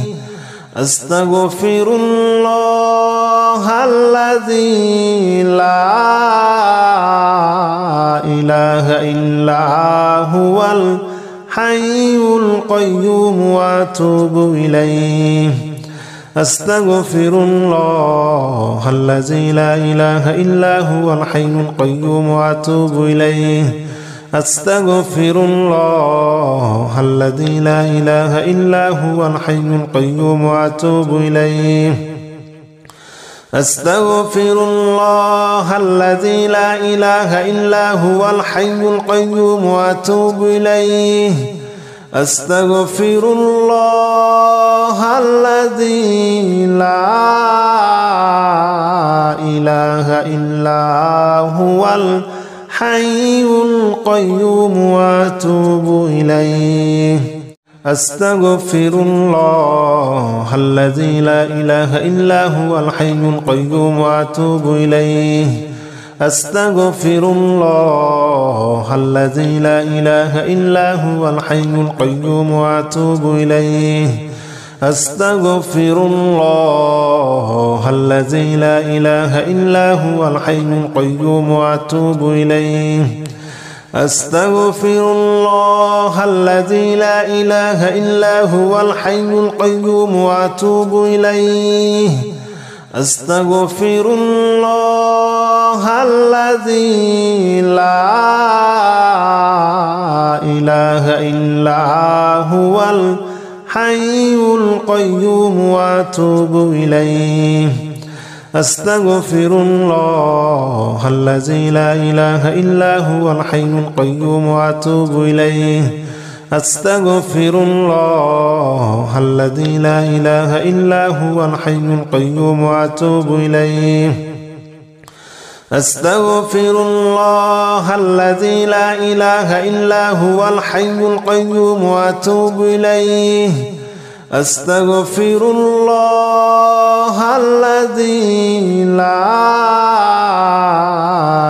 أستغفر الله الذي لا إله إلا هو الحي القيوم وأتوب إليه أستغفر الله الذي لا إله إلا هو الحي القيوم وأتوب إليه أستغفر الله الذي لا إله إلا هو الحي القيوم وأتوب إليه أستغفر الله الذي لا إله إلا هو الحي القيوم وأتوب إليه أستغفر الله الذي لا إله إلا هو الحي القيوم وأتوب إليه أستغفر الله الذي لا إله إلا هو الحي القيوم وأتوب إليه أستغفر الله الذي لا إله إلا هو الحي القيوم وأتوب إليه أستغفر الله الذي لا إله إلا هو الحي القيوم وأتوب إليه أستغفر الله الذي لا إله إلا هو الحي القيوم وأتوب إليه أستغفر الله الذي لا إله إلا هو الحي القيوم وأتوب إليه أستغفر الله الذي لا إله إلا هو الحي القيوم وأتوب إليه أستغفر الله الذي لا إله إلا هو الحي القيوم وأتوب إليه أستغفر الله الذي لا إله إلا هو الحي القيوم وأتوب إليه أستغفر الله الذي لا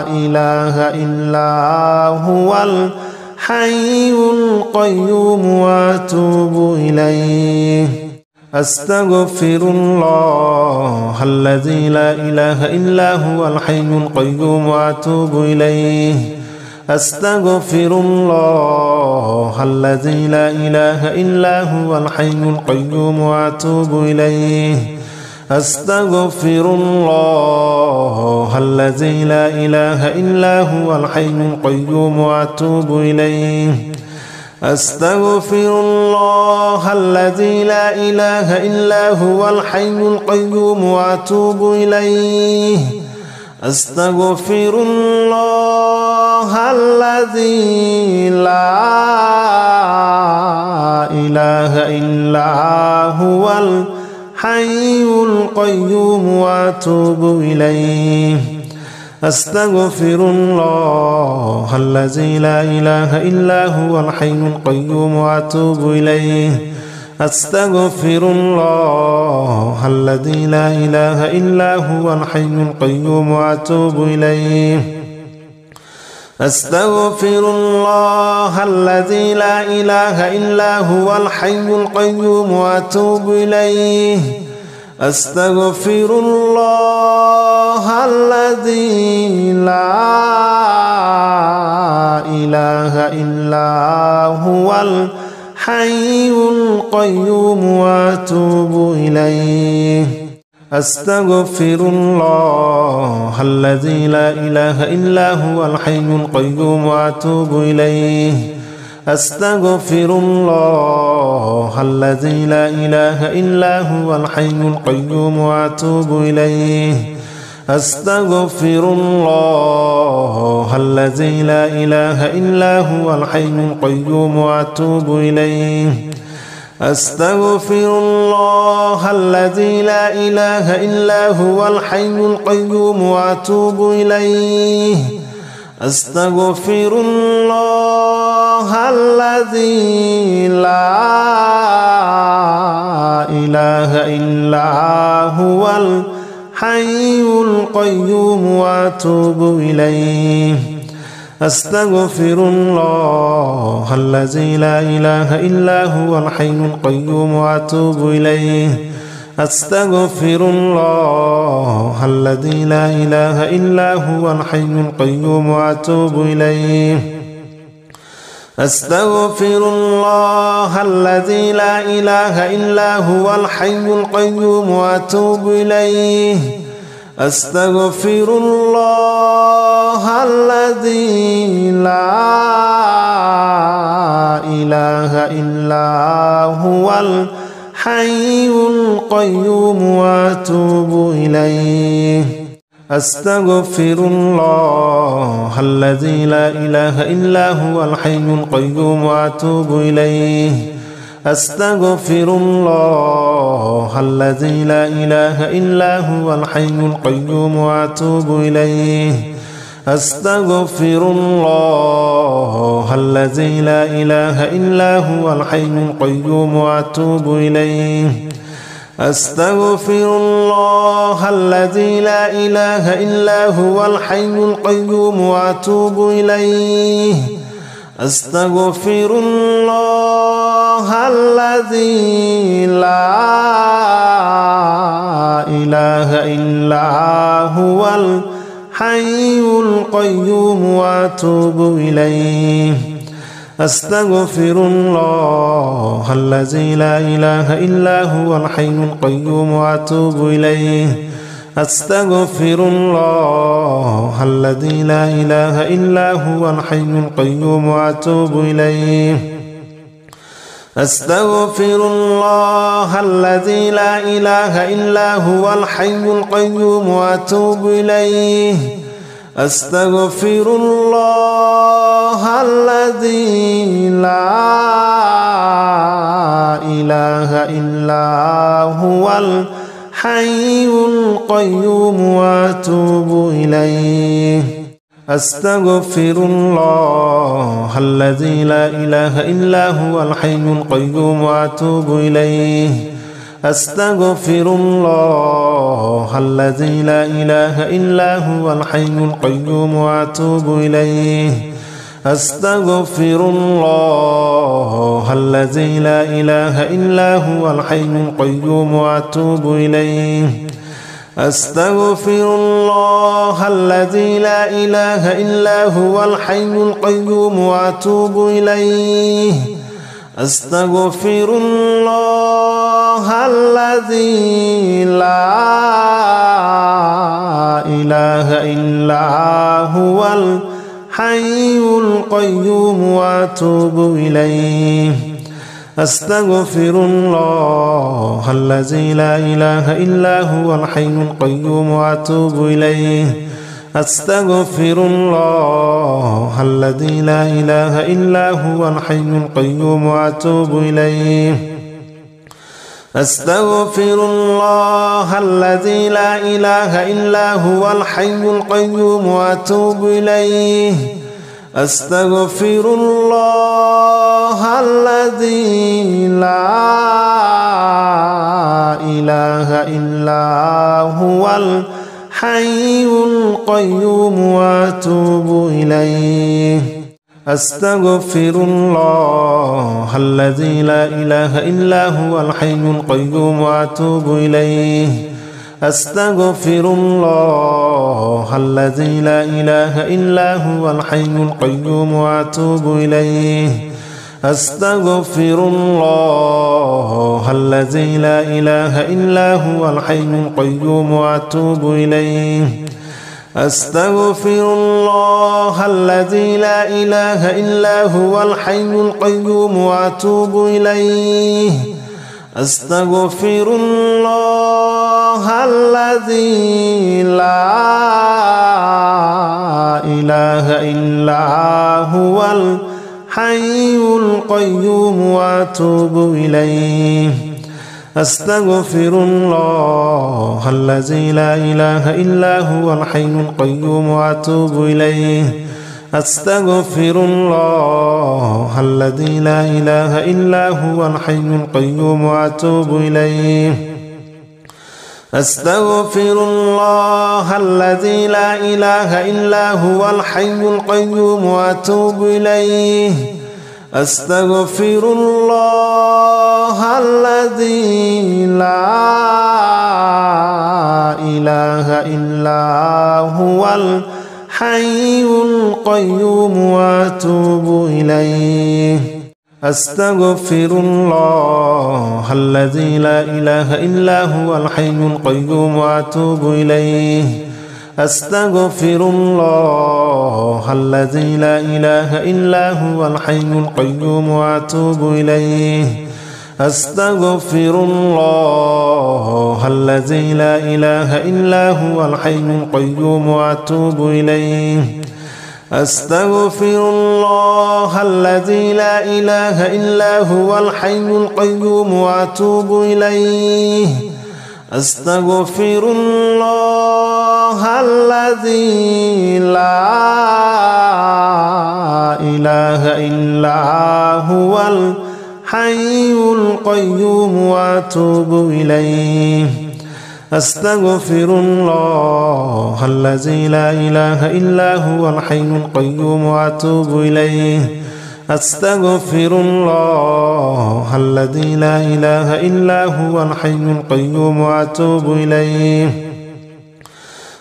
إله إلا هو الحي القيوم وأتوب إليه أستغفر الله الذي لا إله إلا هو الحي القيوم وأتوب إليه أستغفر الله الذي لا إله إلا هو الحي القيوم وأتوب إليه أستغفر الله الذي لا إله إلا هو الحي القيوم وأتوب إليه أستغفر الله الذي لا إله إلا هو الحي القيوم وأتوب إليه أستغفر الله الذي لا إله إلا هو الحي القيوم وأتوب إليه أستغفر الله الذي لا إله إلا هو الحي القيوم وأتوب إليه أستغفر الله الذي لا إله إلا هو الحي القيوم وأتوب إليه أستغفر الله الذي لا إله إلا هو الحي القيوم وأتوب إليه أستغفر الله الذي لا إله إلا هو الحي القيوم وأتوب إليه أستغفر الله الذي لا إله إلا هو الحي القيوم وأتوب إليه أستغفر الله الذي لا إله إلا هو الحي القيوم وأتوب إليه أستغفر الله الذي لا إله إلا هو الحي القيوم وأتوب إليه أستغفر الله الذي لا إله إلا هو الحي القيوم وأتوب إليه أستغفر الله الذي لا إله إلا هو الحي القيوم وأتوب إليه أستغفر الله الذي لا إله إلا هو الحي القيوم وأتوب إليه أستغفر الله الذي لا إله إلا هو الحي القيوم وأتوب إليه أستغفر الله الذي لا إله إلا هو الحي القيوم وأتوب إليه أستغفر الله الذي لا إله إلا هو الحي القيوم وأتوب إليه أستغفر الله الذي لا إله إلا هو الحي القيوم وأتوب إليه أستغفر الله الذي لا إله إلا هو الحي القيوم وأتوب إليه أستغفر الله الذي لا إله إلا هو الحي القيوم وأتوب إليه أستغفر الله الذي لا إله إلا هو الحي القيوم وأتوب إليه أستغفر الله الذي لا إله إلا هو الحي القيوم وأتوب إليه أستغفر الله الذي لا إله إلا هو الحي القيوم وأتوب إليه أستغفر الله الذي لا إله إلا هو الحي القيوم وأتوب إليه أستغفر الله الذي لا إله إلا هو الحي القيوم وأتوب إليه أستغفر الله الذي لا إله إلا هو الحي القيوم وأتوب إليه أستغفر الله الذي لا إله إلا هو الحي القيوم وأتوب إليه أستغفر الله الذي لا إله إلا هو الحي القيوم وأتوب إليه أستغفر الله الذي لا إله إلا هو الحي القيوم وأتوب إليه أستغفر الله الذي لا إله إلا هو الحي القيوم وأتوب إليه أستغفر الله الذي لا إله إلا هو الحي القيوم وأتوب إليه أستغفر الله الذي لا إله إلا هو الحي القيوم وأتوب إليه أستغفر الله الذي لا إله إلا هو الحي القيوم وأتوب إليه أستغفر الله الذي لا إله إلا هو الحي القيوم وأتوب إليه أستغفر الله الذي لا إله إلا هو الحي القيوم وأتوب إليه أستغفر الله الذي لا إله إلا هو الحي القيوم وأتوب إليه أستغفر الله الذي لا إله إلا هو الحي القيوم وأتوب إليه أستغفر الله الذي لا إله إلا هو الحي القيوم وأتوب إليه أستغفر الله الذي لا إله إلا هو الحي القيوم وأتوب إليه أستغفر الله الذي لا إله إلا هو الحي القيوم وأتوب إليه أستغفر الله الذي لا إله إلا هو الحي القيوم وأتوب إليه أستغفر الله الذي لا إله إلا هو الحي القيوم وأتوب إليه أستغفر الله الذي لا إله إلا هو الحي القيوم وأتوب إليه أستغفر الله الذي لا الحي القيوم وأتوب إليه أستغفر الله الذي لا إله إلا هو الحي القيوم وأتوب إليه أستغفر الله الذي لا إله إلا هو الحي القيوم وأتوب إليه أستغفر الله الذي لا إله إلا هو الحي القيوم وأتوب إليه أستغفر الله الذي لا إله إلا هو الحي القيوم وأتوب إليه أستغفر الله الذي لا إله إلا هو الحي القيوم وأتوب إليه أستغفر الله الذي لا إله إلا هو الحي القيوم وأتوب إليه أستغفر الله الذي لا إله إلا هو الحي القيوم وأتوب إليه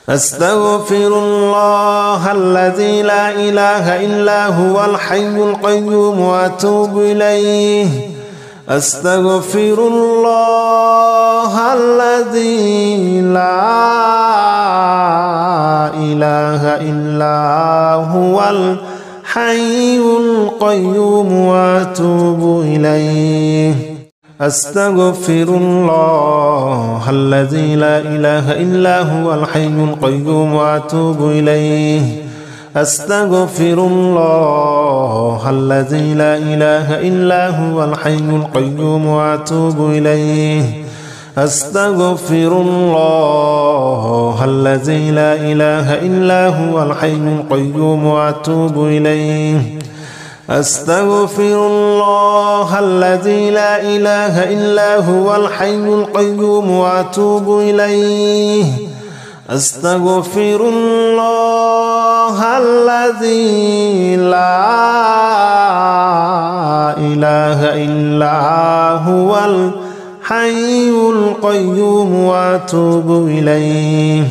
أستغفر الله الذي لا إله إلا هو الحي القيوم وأتوب إليه أستغفر الله الذي لا إله إلا هو الحي القيوم وأتوب إليه أستغفر الله الذي لا إله إلا هو الحي القيوم وأتوب إليه أستغفر الله الذي لا إله إلا هو الحي القيوم وأتوب إليه أستغفر الله الذي لا إله إلا هو الحي القيوم وأتوب إليه أستغفر الله الذي لا إله إلا هو الحي القيوم وأتوب إليه أستغفر الله الذي لا إله إلا هو الحي القيوم وأتوب إليه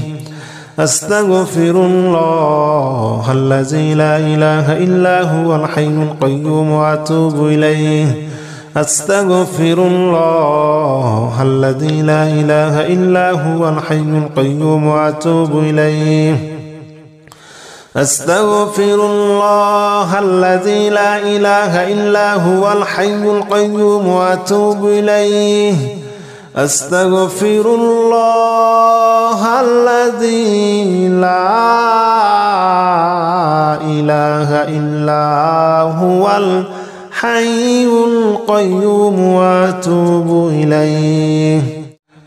أستغفر الله الذي لا إله إلا هو الحي القيوم وأتوب إليه أستغفر الله الذي لا إله إلا هو الحي القيوم وأتوب إليه أستغفر الله الذي لا إله إلا هو الحي القيوم وأتوب إليه أستغفر الله الذي لا إله إلا هو الحي القيوم وأتوب إليه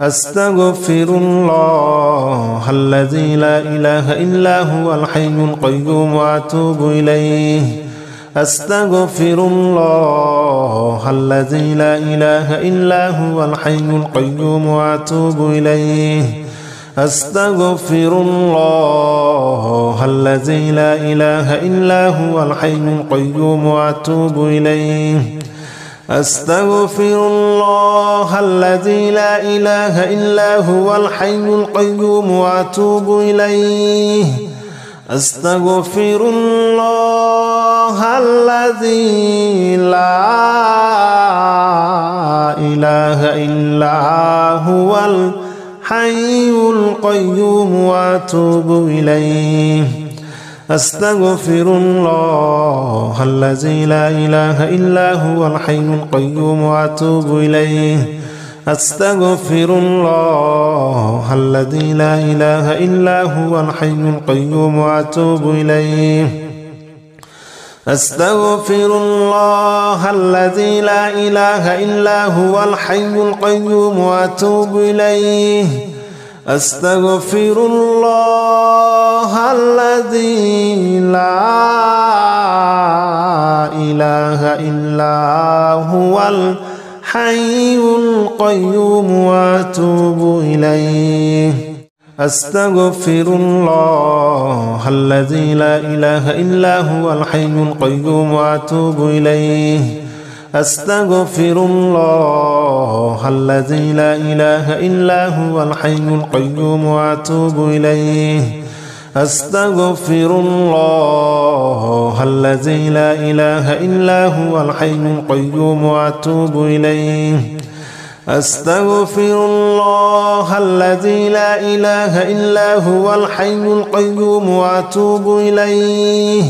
أستغفر الله الذي لا إله إلا هو الحي القيوم وأتوب إليه أستغفر الله الذي لا إله إلا هو الحي القيوم وأتوب إليه أستغفر الله الذي لا إله إلا هو الحي القيوم وأتوب إليه أستغفر الله الذي لا إله إلا هو الحي القيوم وأتوب إليه أستغفر الله الذي لا إله إلا هو الحي القيوم وأتوب إليه أستغفر الله الذي لا إله إلا هو الحي القيوم وأتوب إليه أستغفر الله الذي لا إله إلا هو الحي القيوم وأتوب إليه أستغفر الله الذي لا إله إلا هو الحي القيوم وأتوب إليه أستغفر الله الذي لا إله إلا هو الحي القيوم وأتوب إليه أستغفر الله الذي لا إله إلا هو الحي القيوم وأتوب إليه أستغفر الله الذي لا إله إلا هو الحي القيوم وأتوب إليه أستغفر الله الذي لا إله إلا هو الحي القيوم وأتوب إليه أستغفر الله الذي لا إله إلا هو الحي القيوم وأتوب إليه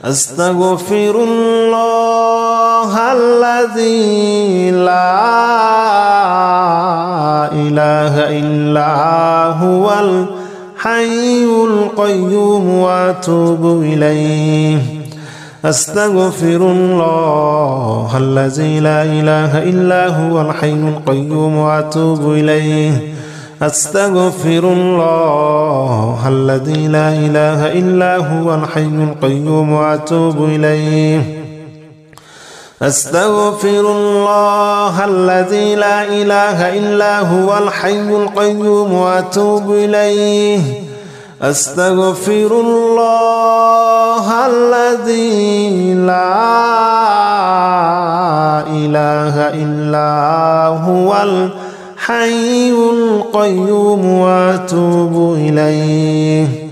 أستغفر الله الذي لا إله إلا هو الحي القيوم وأتوب إليه أستغفر الله الذي لا إله إلا هو الحي القيوم وأتوب إليه أستغفر الله الذي لا إله إلا هو الحي القيوم وأتوب إليه أستغفر الله الذي لا إله إلا هو الحي القيوم وأتوب إليه أستغفر الله الذي لا إله إلا هو الحي القيوم وأتوب إليه